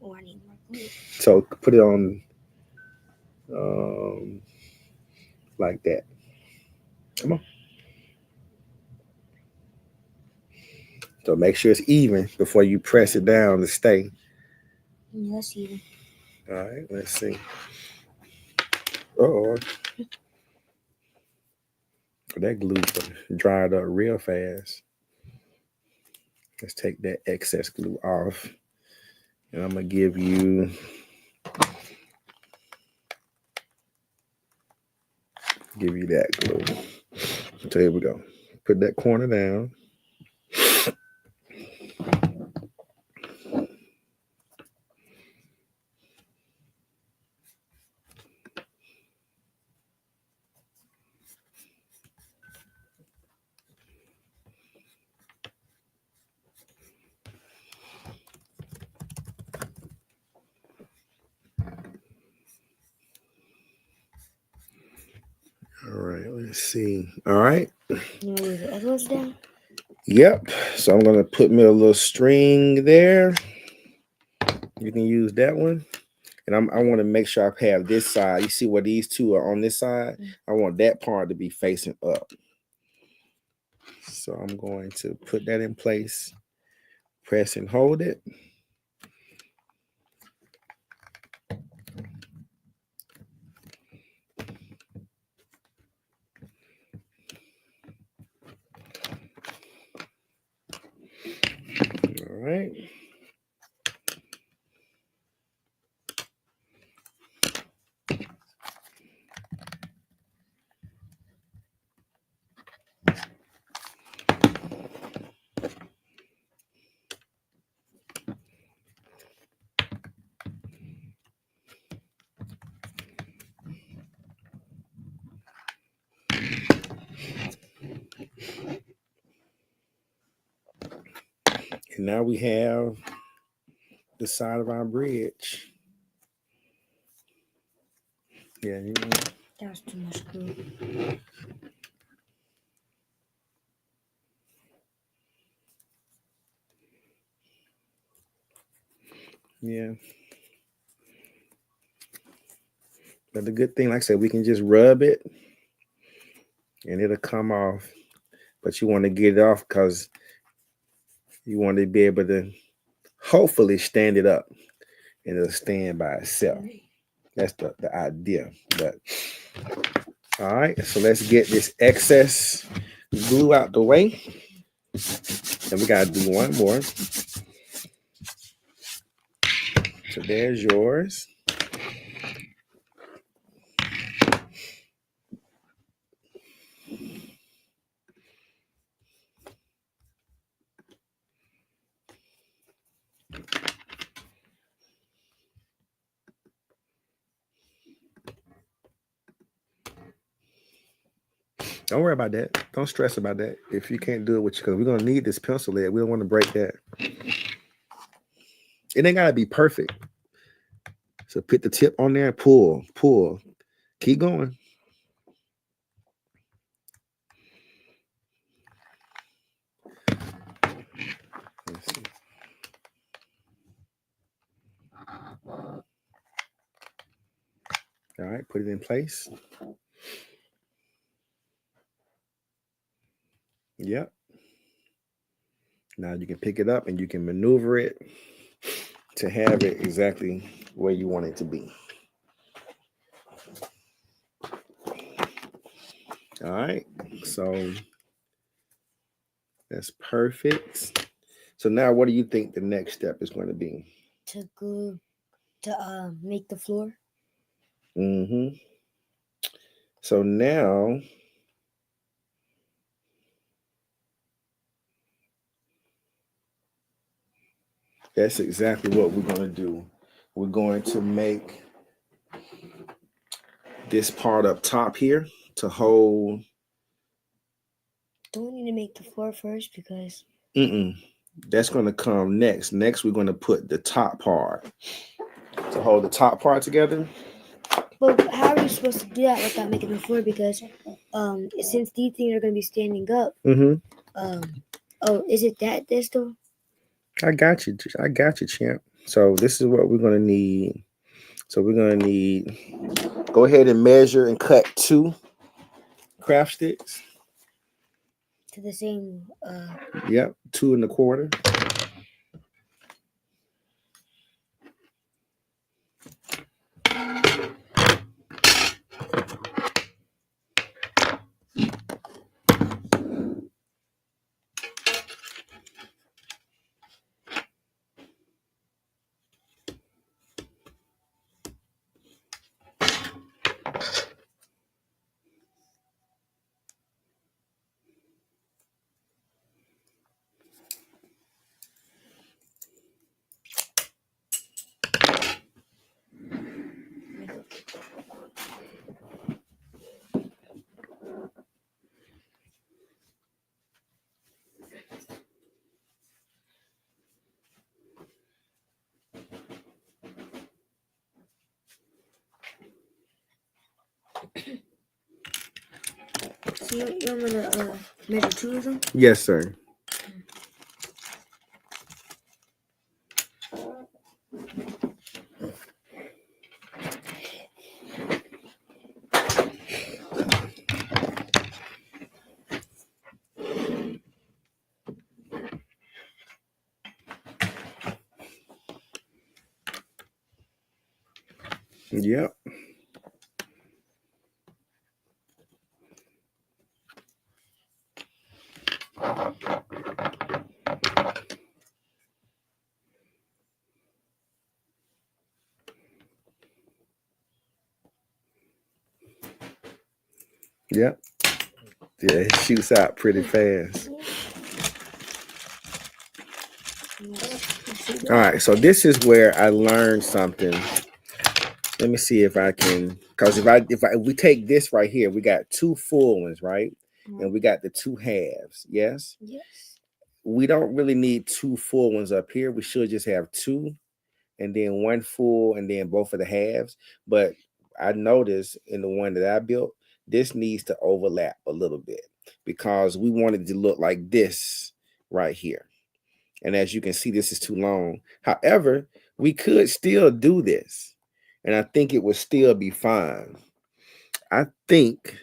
Oh, I need more glue. So put it on like that. Come on. So make sure it's even before you press it down to stay. Yeah, it's even. All right, let's see. Oh, that glue dried up real fast. Let's take that excess glue off. And I'm going to give you that glue. So here we go. Put that corner down. All right, let's Let's see. All right. You want to use the other ones down? Yep. So I'm gonna put me a little string there. You can use that one. And I want to make sure I have this side. You see where these two are on this side? I want that part to be facing up. So I'm going to put that in place, press and hold it. All right. And now we have the side of our bridge. Yeah, you know. That's too much glue. Yeah. But the good thing, like I said, we can just rub it and it'll come off. But you want to get it off because you want to be able to hopefully stand it up and it'll stand by itself. That's the idea. But all right, so let's get this excess glue out the way. And we gotta do one more. So there's yours. Don't worry about that. Don't stress about that. If you can't do it with you, because we're gonna need this pencil lead. We don't want to break that. It ain't gotta be perfect. So put the tip on there and pull. Keep going. Let's see. All right, put it in place. Yep. Now you can pick it up and you can maneuver it to have it exactly where you want it to be. All right, so that's perfect. So now what do you think the next step is going to be? To glue, to make the floor. Mm-hmm. So now that's exactly what we're going to do. We're going to make this part up top here to hold. Don't we need to make the floor first because That's going to come next. Next, we're going to put the top part to hold the top part together. But how are you supposed to do that without making the floor? Because since these things are going to be standing up, is it that distal? I got you, champ. So this is what we're going to need. So we're going to need, go ahead and measure and cut 2 craft sticks. To the same. Yep, 2 1/4. So you want me to measure 2 of them? Yes, sir. Yep. Yep. Yeah, it shoots out pretty fast. All right, so this is where I learned something. Let me see if I can, because if we take this right here, we got 2 full ones, right? And we got the 2 halves. Yes. Yes. We don't really need 2 full ones up here. We should just have 2, and then 1 full, and then both of the halves. But I noticed in the one that I built, this needs to overlap a little bit because we wanted to look like this right here. And as you can see, this is too long. However, we could still do this, and I think it would still be fine. I think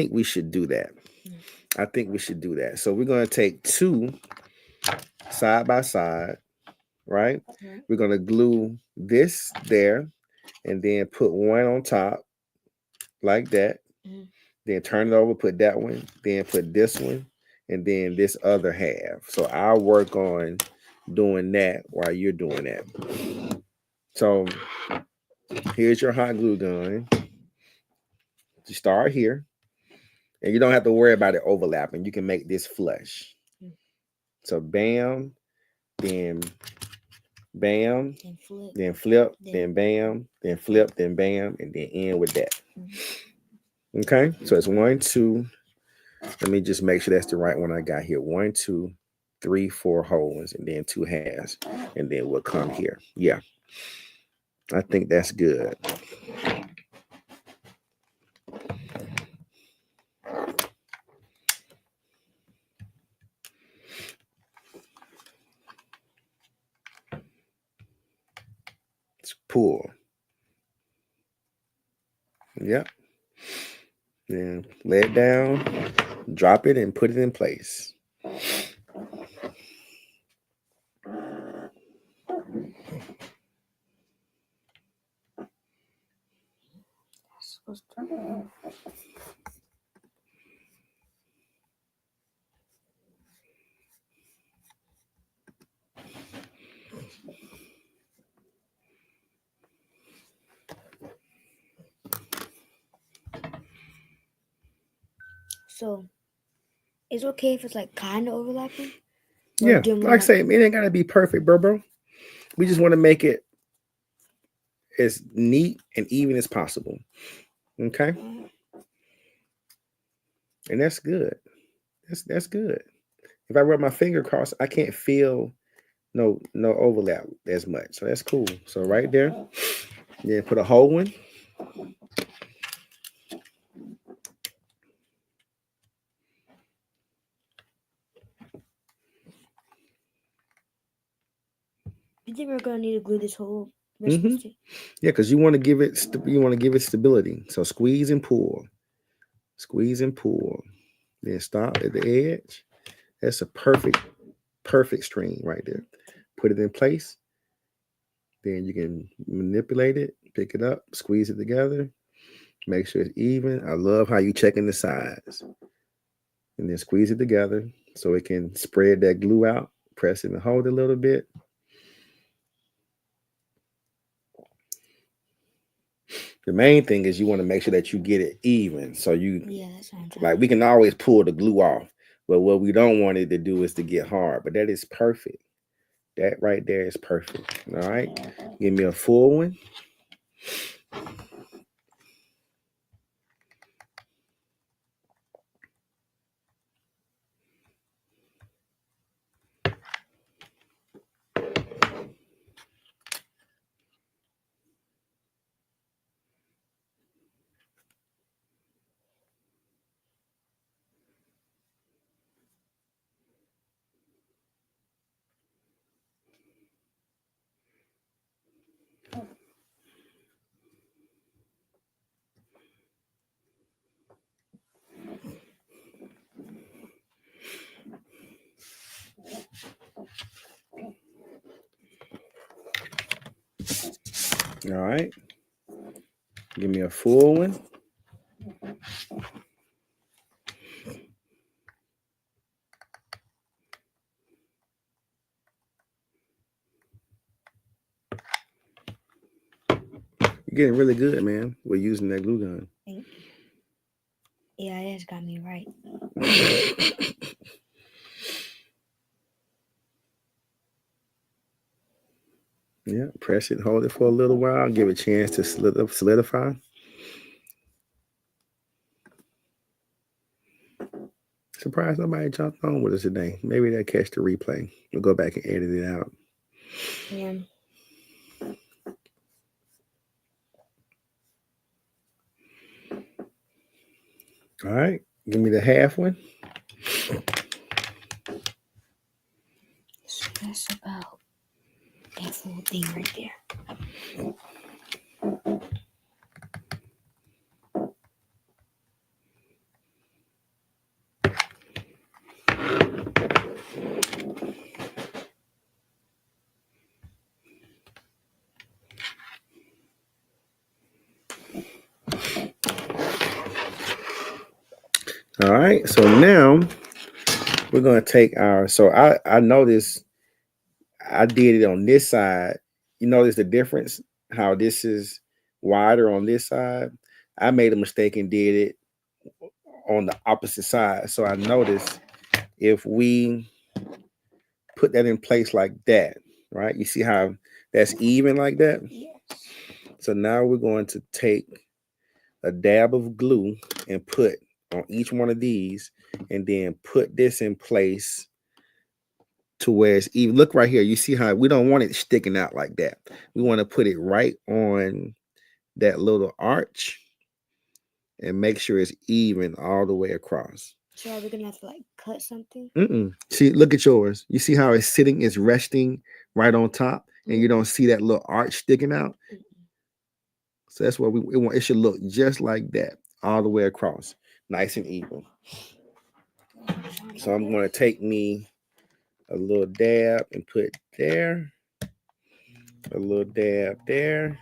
we should do that. I think we should do that. So we're going to take 2 side by side, right? Right. We're going to glue this there and then put 1 on top like that. Then turn it over, put that one, then put this one, and then this other half. So I'll work on doing that while you're doing that. So here's your hot glue gun. You start here, and you don't have to worry about it overlapping. You can make this flush. So bam, then bam, then flip, then bam, then flip, then bam, and then end with that. Okay, so it's 1, 2. Let me just make sure that's the right one I got here. 1, 2, 3, 4 whole ones, and then 2 halves, and then we'll come here. Yeah, I think that's good. Let's pull. Yep. Then lay it down, drop it, and put it in place. So it's okay if it's like kind of overlapping? Yeah, like I say, it ain't gotta be perfect, bro. We just want to make it as neat and even as possible. Okay, and that's good. That's good. If I rub my finger across, I can't feel no overlap as much. So that's cool. So right there, then put a whole one. You think we're gonna need to glue this whole? Yeah, because you want to give it stability. So squeeze and pull, then stop at the edge. That's a perfect string right there. Put it in place. Then you can manipulate it, pick it up, squeeze it together, make sure it's even. I love how you checking the sides, and then squeeze it together so it can spread that glue out. Press it and hold it a little bit. The main thing is you want to make sure that you get it even. So that's like we can always pull the glue off, but what we don't want it to do is to get hard. But that is perfect. That right there is perfect. All right. Give me a full one. All right. Give me a full one. You're getting really good, man. We're using that glue gun. Thank you. Yeah, it has got me right. Yeah, press it, hold it for a little while, give it a chance to solidify. Surprised nobody jumped on with us today. Maybe they'll catch the replay. We'll go back and edit it out. Yeah. All right, give me the half one. So that's about that full thing right there. All right, so now we're gonna take our. So I noticed I did it on this side. You notice the difference? How this is wider on this side. I made a mistake and did it on the opposite side. So I noticed if we put that in place like that, right? You see how that's even like that? Yes. So now we're going to take a dab of glue and put on each one of these and then put this in place to where it's even. Look right here. You see how we don't want it sticking out like that. We want to put it right on that little arch and make sure it's even all the way across. So are we gonna have to like cut something? See, look at yours. You see how it's sitting, it's resting right on top, and you don't see that little arch sticking out. So that's what we want. It should look just like that all the way across, nice and even. So I'm going to take me a little dab and put there, a little dab there,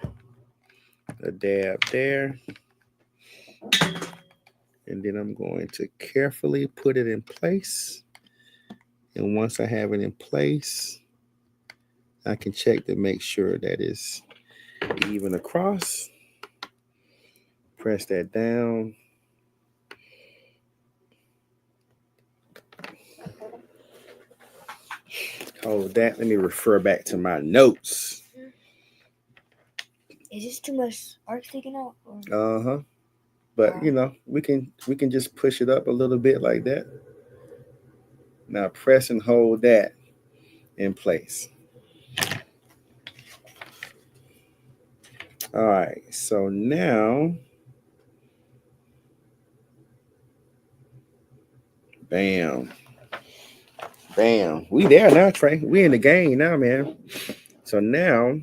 a dab there, and then I'm going to carefully put it in place. And once I have it in place, I can check to make sure that it's even across. Press that down. Hold that. Let me refer back to my notes. Is this too much arch sticking out? Uh-huh. But you know, we can just push it up a little bit like that. Now press and hold that in place. All right, so now, bam, bam. We there now, Trey. We in the game now, man. So now,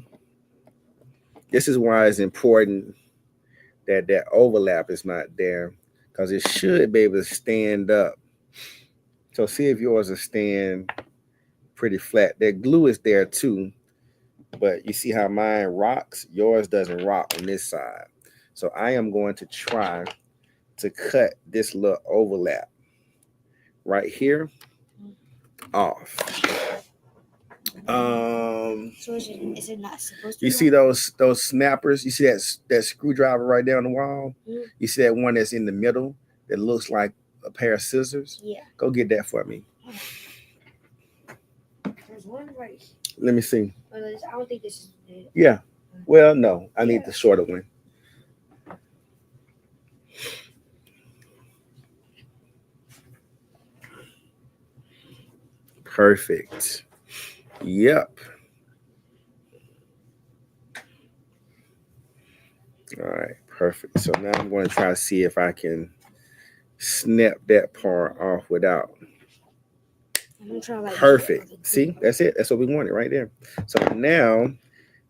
this is why it's important that that overlap is not there, because it should be able to stand up. So see if yours will stand pretty flat. That glue is there too, but you see how mine rocks? Yours doesn't rock on this side. So I am going to try to cut this little overlap right here off. So is it not supposed to? You see those snappers? You see that screwdriver right there on the wall? Mm-hmm. You see that one that's in the middle that looks like a pair of scissors? Yeah. Go get that for me. There's one right. Let me see. I don't think this is it. Yeah. Well, no, I need the shorter one. Perfect. Yep. All right, perfect. So now I'm going to try to see if I can snap that part off without. I'm gonna try like perfect. See, that's it. That's what we wanted right there. So now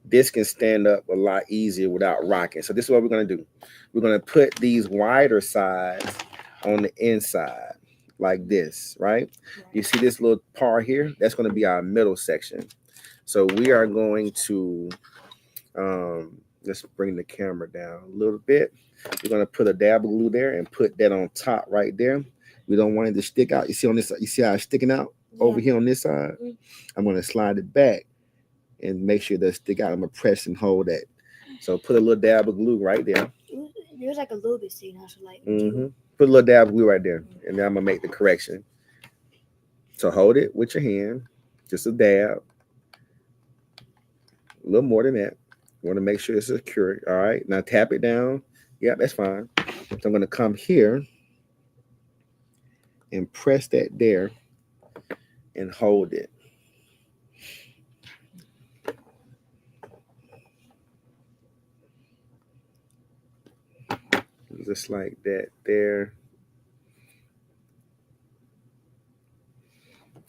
this can stand up a lot easier without rocking. So this is what we're going to do. We're going to put these wider sides on the inside like this, right? You see this little part here? That's going to be our middle section. So we are going to Let's bring the camera down a little bit. We're gonna put a dab of glue there and put that on top right there. We don't want it to stick out. You see on this side, you see how it's sticking out over here on this side? Mhm. I'm gonna slide it back and make sure it doesn't stick out. I'm gonna press and hold that. So put a little dab of glue right there. There's like a little bit sticking out, so like Put a little dab of glue right there, and then I'm gonna make the correction. So hold it with your hand, just a dab, a little more than that. You want to make sure it's secure. All right, now tap it down. Yeah, that's fine. So I'm gonna come here and press that there and hold it. Just like that there.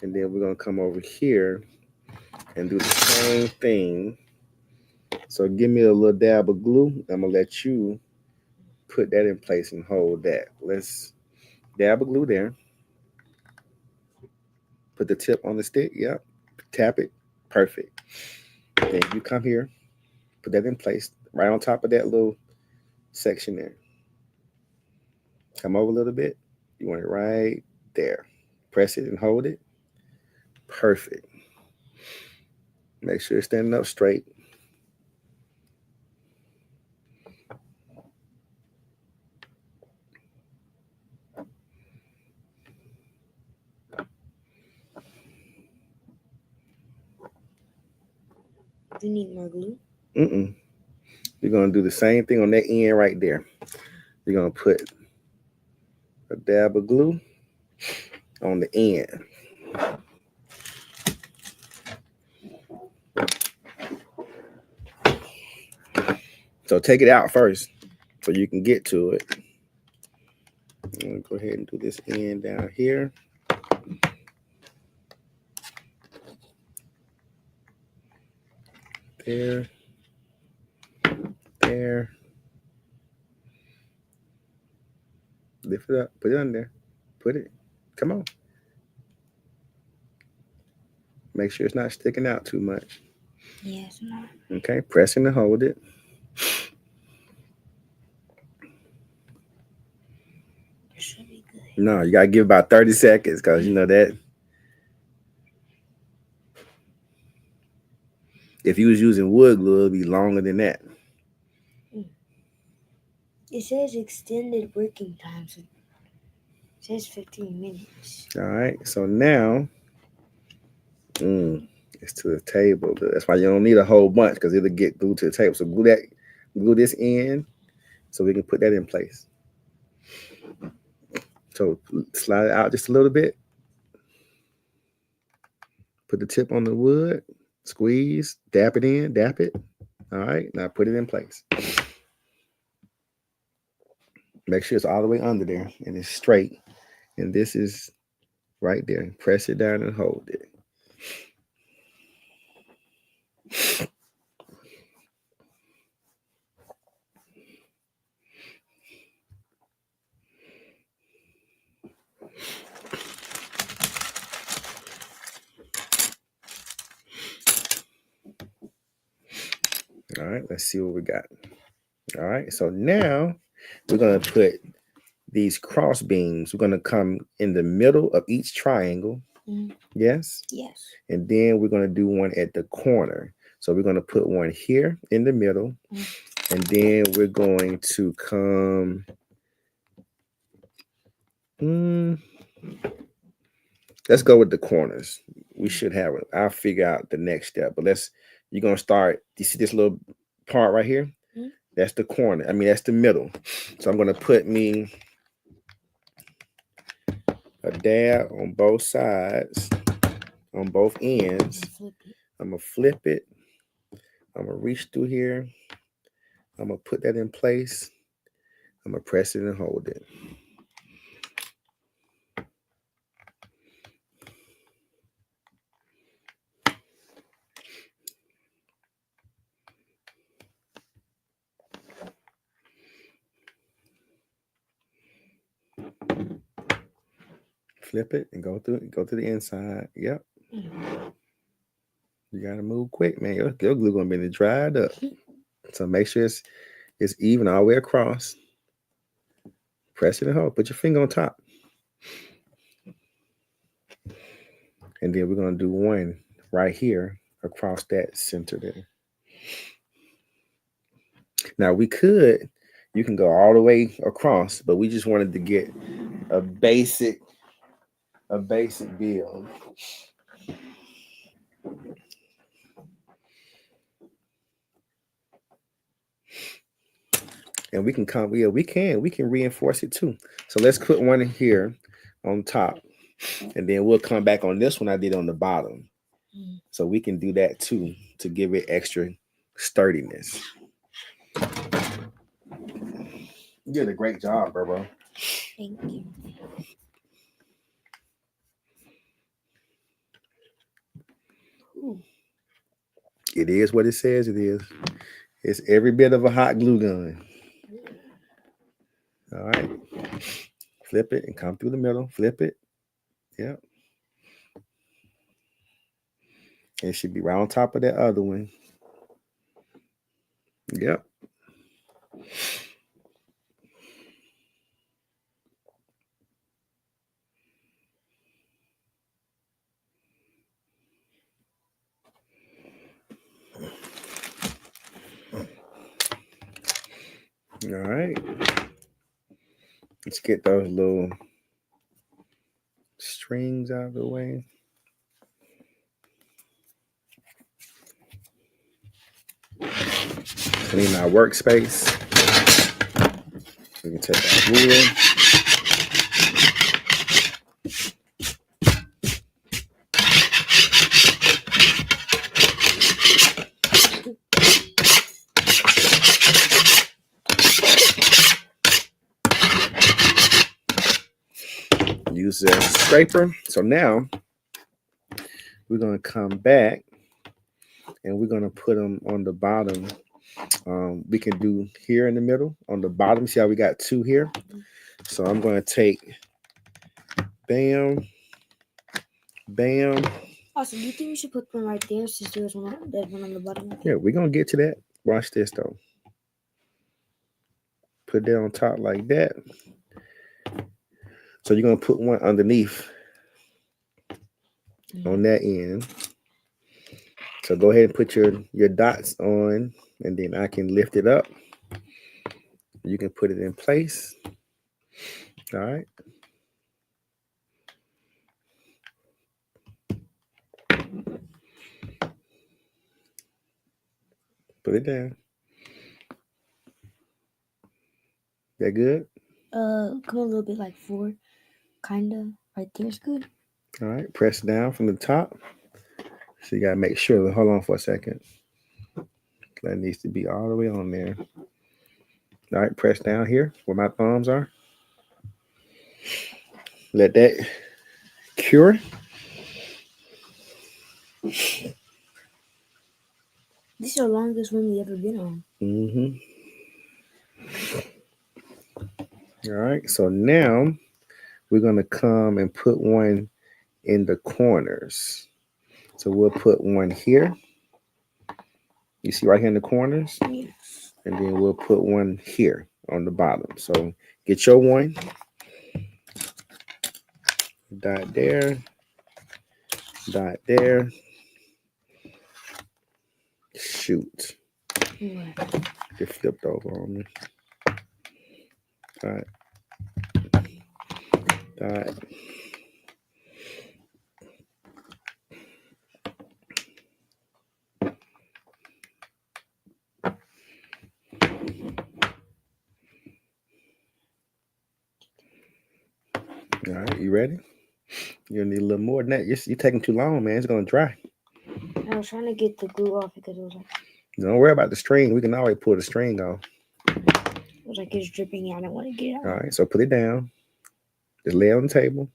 And then we're gonna come over here and do the same thing. So give me a little dab of glue. I'm gonna let you put that in place and hold that. Let's dab of glue there. Put the tip on the stick. Yep. Tap it. Perfect. Then you come here, put that in place right on top of that little section there. Come over a little bit. You want it right there. Press it and hold it. Perfect. Make sure it's standing up straight. Do you need more glue? You're going to do the same thing on that end right there. You're going to put a dab of glue on the end. So take it out first so you can get to it. I'm going to go ahead and do this end down here. There. There. Lift it up. Put it on there. Put it. Come on. Make sure it's not sticking out too much. Yes, no. Okay. Pressing to hold it. It should be good. No, you got to give about 30 seconds because you know that. If you was using wood glue, it would be longer than that. It says extended working time. So it says 15 minutes. All right. So now, it's to the table. That's why you don't need a whole bunch because it'll get glued to the table. So glue this in so we can put that in place. So slide it out just a little bit. Put the tip on the wood. Squeeze. Dap it in. Dap it. All right. Now put it in place. Make sure it's all the way under there and it's straight. And this is right there. Press it down and hold it. All right, let's see what we got. All right, so now we're going to put these cross beams. We're going to come in the middle of each triangle. Yes? Yes. And then we're going to do one at the corner. So we're going to put one here in the middle. And then we're going to come. Let's go with the corners. We should have it. I'll figure out the next step. But you're going to start. You see this little part right here? That's the corner. That's the middle. So I'm going to put me a dab on both sides, on both ends. I'm going to flip it. I'm going to reach through here. I'm going to put that in place. I'm going to press it and hold it. Flip it and go to the inside. Yep. You gotta move quick, man. Your glue gonna be dried up. So make sure it's even all the way across. Press it and hold. Put your finger on top. And then we're going to do one right here across that center there. Now you can go all the way across, but we just wanted to get a basic build. And we can we can reinforce it too. So let's put one in here on top, and then we'll come back on this one I did on the bottom. So we can do that too to give it extra sturdiness. You did a great job, bro. Thank you. Ooh. It is what it says it is. It's every bit of a hot glue gun. All right. Flip it and come through the middle. Flip it. Yep. It should be right on top of that other one. Yep. All right. Let's get those little strings out of the way. Clean our workspace. We can take our ruler. Use a scraper. So now we're going to come back and we're going to put them on the bottom. We can do here in the middle on the bottom. See how we got two here? So I'm going to take bam, bam. Also, do you think we should put one right there since there's one on the bottom? Yeah, we're going to get to that. Watch this though. Put that on top like that. So you're going to put one underneath on that end. So go ahead and put your dots on, and then I can lift it up. You can put it in place. All right. Put it down. That good? Come a little bit like 4, kinda. Right there's good. All right. Press down from the top. So you gotta make sure. Hold on for a second. That needs to be all the way on there. All right. Press down here where my thumbs are. Let that cure. This is the longest one we ever been on. Mm-hmm. All right. So now we're gonna come and put one in the corners. So we'll put one here. You see right here in the corners? Yes. And then we'll put one here on the bottom. So get your one. Dot there. Dot there. Shoot. What? It flipped over on me. Dot. Dot. All right, you ready? You'll need a little more than that. You're taking too long, man. It's gonna dry. I was trying to get the glue off because it was like Don't worry about the string. We can always pull the string off. it's dripping. I don't want to get it out. All right, so put it down. Just lay it on the table.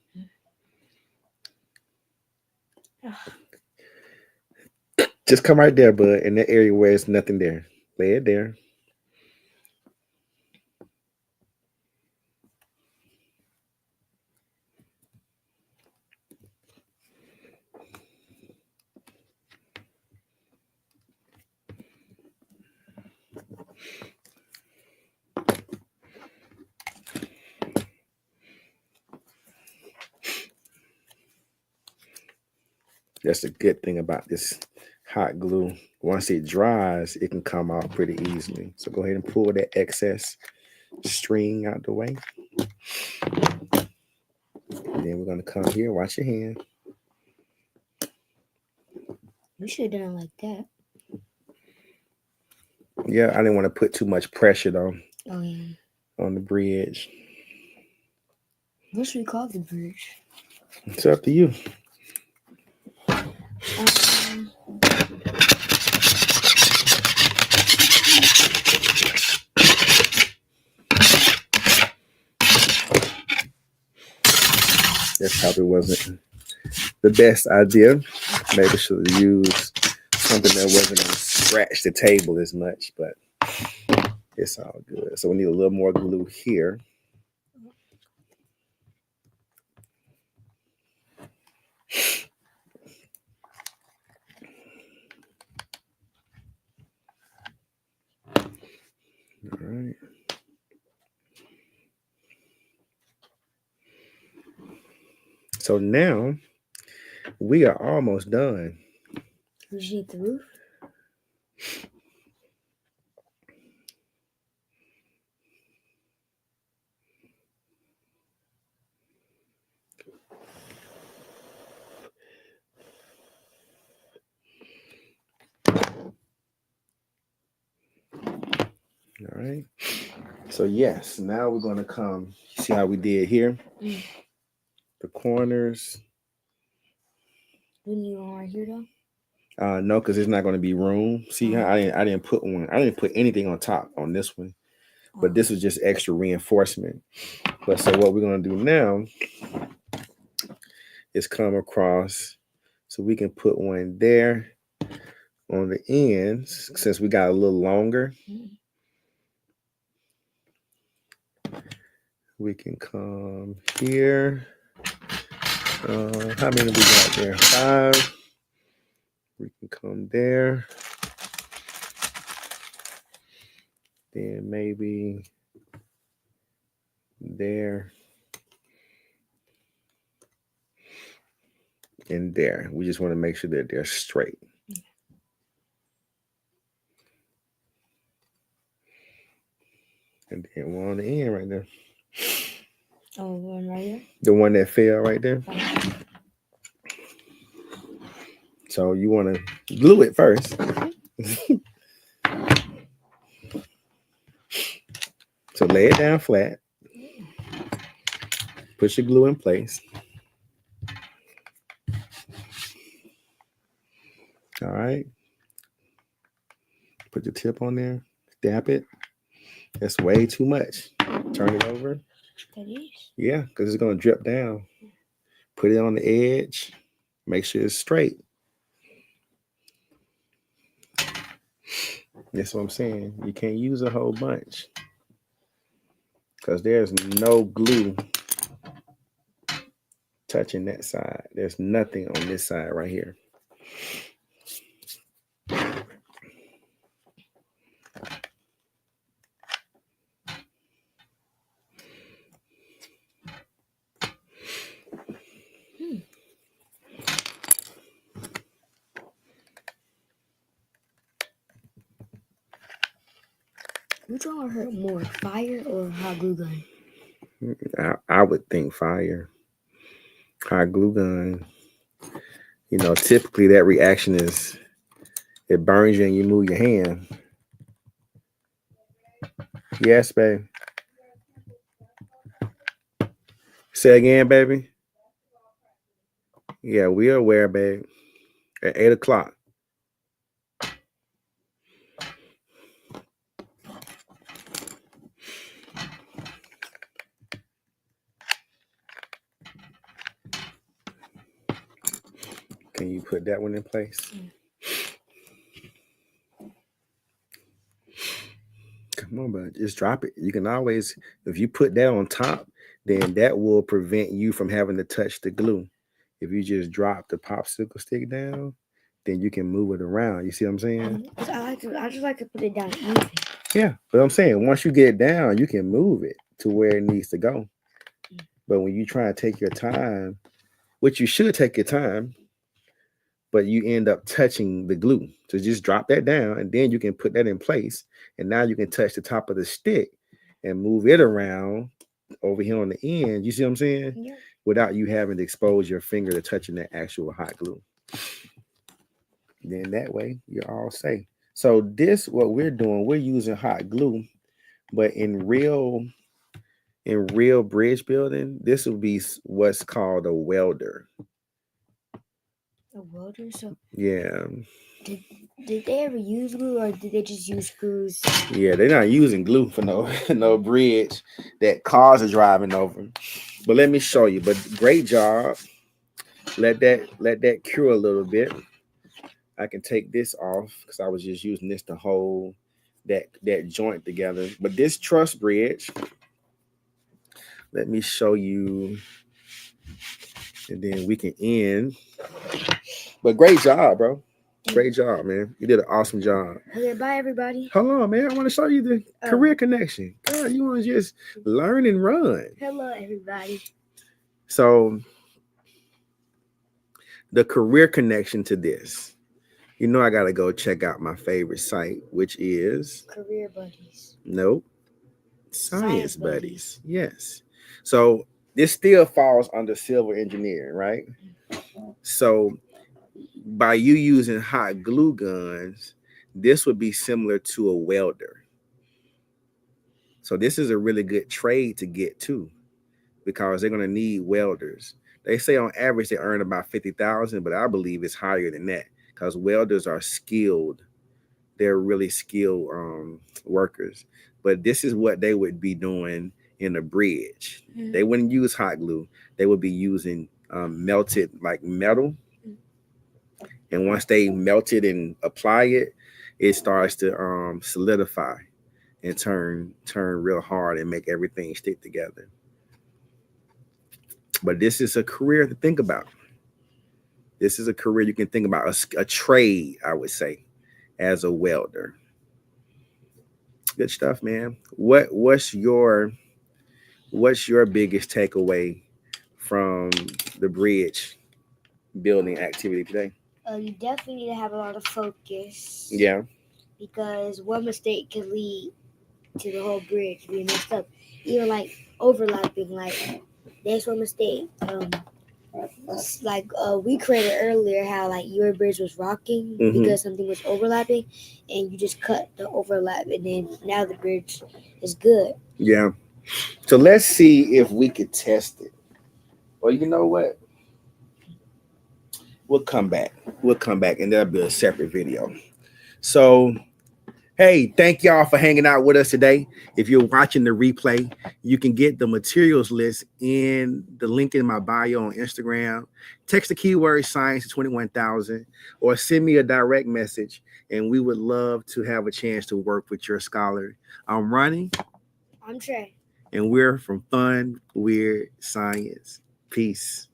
Just come right there, bud, in that area where there's nothing there. Lay it there. That's a good thing about this hot glue. Once it dries, it can come off pretty easily. So go ahead and pull that excess string out the way. And then we're going to come here. Watch your hand. You should have done it like that. Yeah, I didn't want to put too much pressure though Oh yeah. on the bridge. What should we call the bridge? It's up to you. That probably wasn't the best idea. Maybe should have used something that wasn't going to scratch the table as much, but it's all good. So we need a little more glue here. All right. So now we are almost done. We should hit the roof. All right. So yes, now we're going to come. See how we did here? The corners. We need one right here though. No, because there's not going to be room. See, I didn't put one. I didn't put anything on top on this one, but this was just extra reinforcement. But so what we're going to do now is come across, so we can put one there on the ends since we got a little longer. We can come here. How many we got there? 5. We can come there. Then maybe there. And there. We just want to make sure that they're straight. And then one on the end right there. Oh, the one right here? The one that fell right there. So you want to glue it first. So lay it down flat. Put your glue in place. All right. Put the tip on there. Dap it. That's way too much. Turn it over. That is? Yeah, because it's going to drip down. Put it on the edge. Make sure it's straight. That's what I'm saying. You can't use a whole bunch because there's no glue touching that side. There's nothing on this side right here. Which one would hurt more, fire or hot glue gun? I would think fire. Hot glue gun. You know, typically that reaction is it burns you and you move your hand. Yes, babe. Say again, baby. Yeah, we are aware, babe. At 8 o'clock. Can you put that one in place? Come on, bud. Just drop it. You can always, if you put that on top, then that will prevent you from having to touch the glue. If you just drop the popsicle stick down, then you can move it around. You see what I'm saying? I just like to put it down even. Yeah, but I'm saying once you get it down, you can move it to where it needs to go. But when you try to take your time, which you should take your time, but you end up touching the glue. So just drop that down, and then you can put that in place. And now you can touch the top of the stick and move it around over here on the end. You see what I'm saying? Yeah. Without you having to expose your finger to touching the actual hot glue. Then that way you're all safe. So this, what we're doing, we're using hot glue, but in real bridge building, this will be what's called a welder. A welder. So Yeah. did they ever use glue, or did they just use screws? Yeah, they're not using glue for no bridge that cars are driving over. But let me show you. But great job. Let that cure a little bit. I can take this off because I was just using this to hold that joint together. But this truss bridge, let me show you, and then we can end. But great job, bro. Great job, man. You did an awesome job. Okay, bye everybody. Hold on, man. I want to show you the career connection. God, you want to just learn and run. Hello everybody. So the career connection to this, you know, I got to go check out my favorite site, which is Career Buddies. Nope. Science Buddies. Yes. So this still falls under civil engineering, right? So by you using hot glue guns, this would be similar to a welder. So this is a really good trade to get too, because they're going to need welders. They say on average they earn about $50,000, but I believe it's higher than that because welders are skilled. They're really skilled workers. But this is what they would be doing in a bridge. Mm-hmm. They wouldn't use hot glue. They would be using melted like metal. Mm-hmm. And once they melt it and apply it, it starts to solidify and turn real hard and make everything stick together. But this is a career to think about. This is a career you can think about, a trade, I would say, as a welder. Good stuff, man. What's your biggest takeaway from the bridge building activity today? You definitely need to have a lot of focus. Yeah. Because one mistake can lead to the whole bridge being messed up. Even like overlapping, like that's one mistake. We created earlier how like your bridge was rocking because something was overlapping, and you just cut the overlap, and then now the bridge is good. Yeah. So let's see if we could test it. Well, you know what? We'll come back, and that'll be a separate video. So, hey, thank y'all for hanging out with us today. If you're watching the replay, you can get the materials list in the link in my bio on Instagram. Text the keyword science to 21,000 or send me a direct message, and we would love to have a chance to work with your scholar. I'm Ronnie. I'm Trey. And we're from Fun Weird Science. Peace.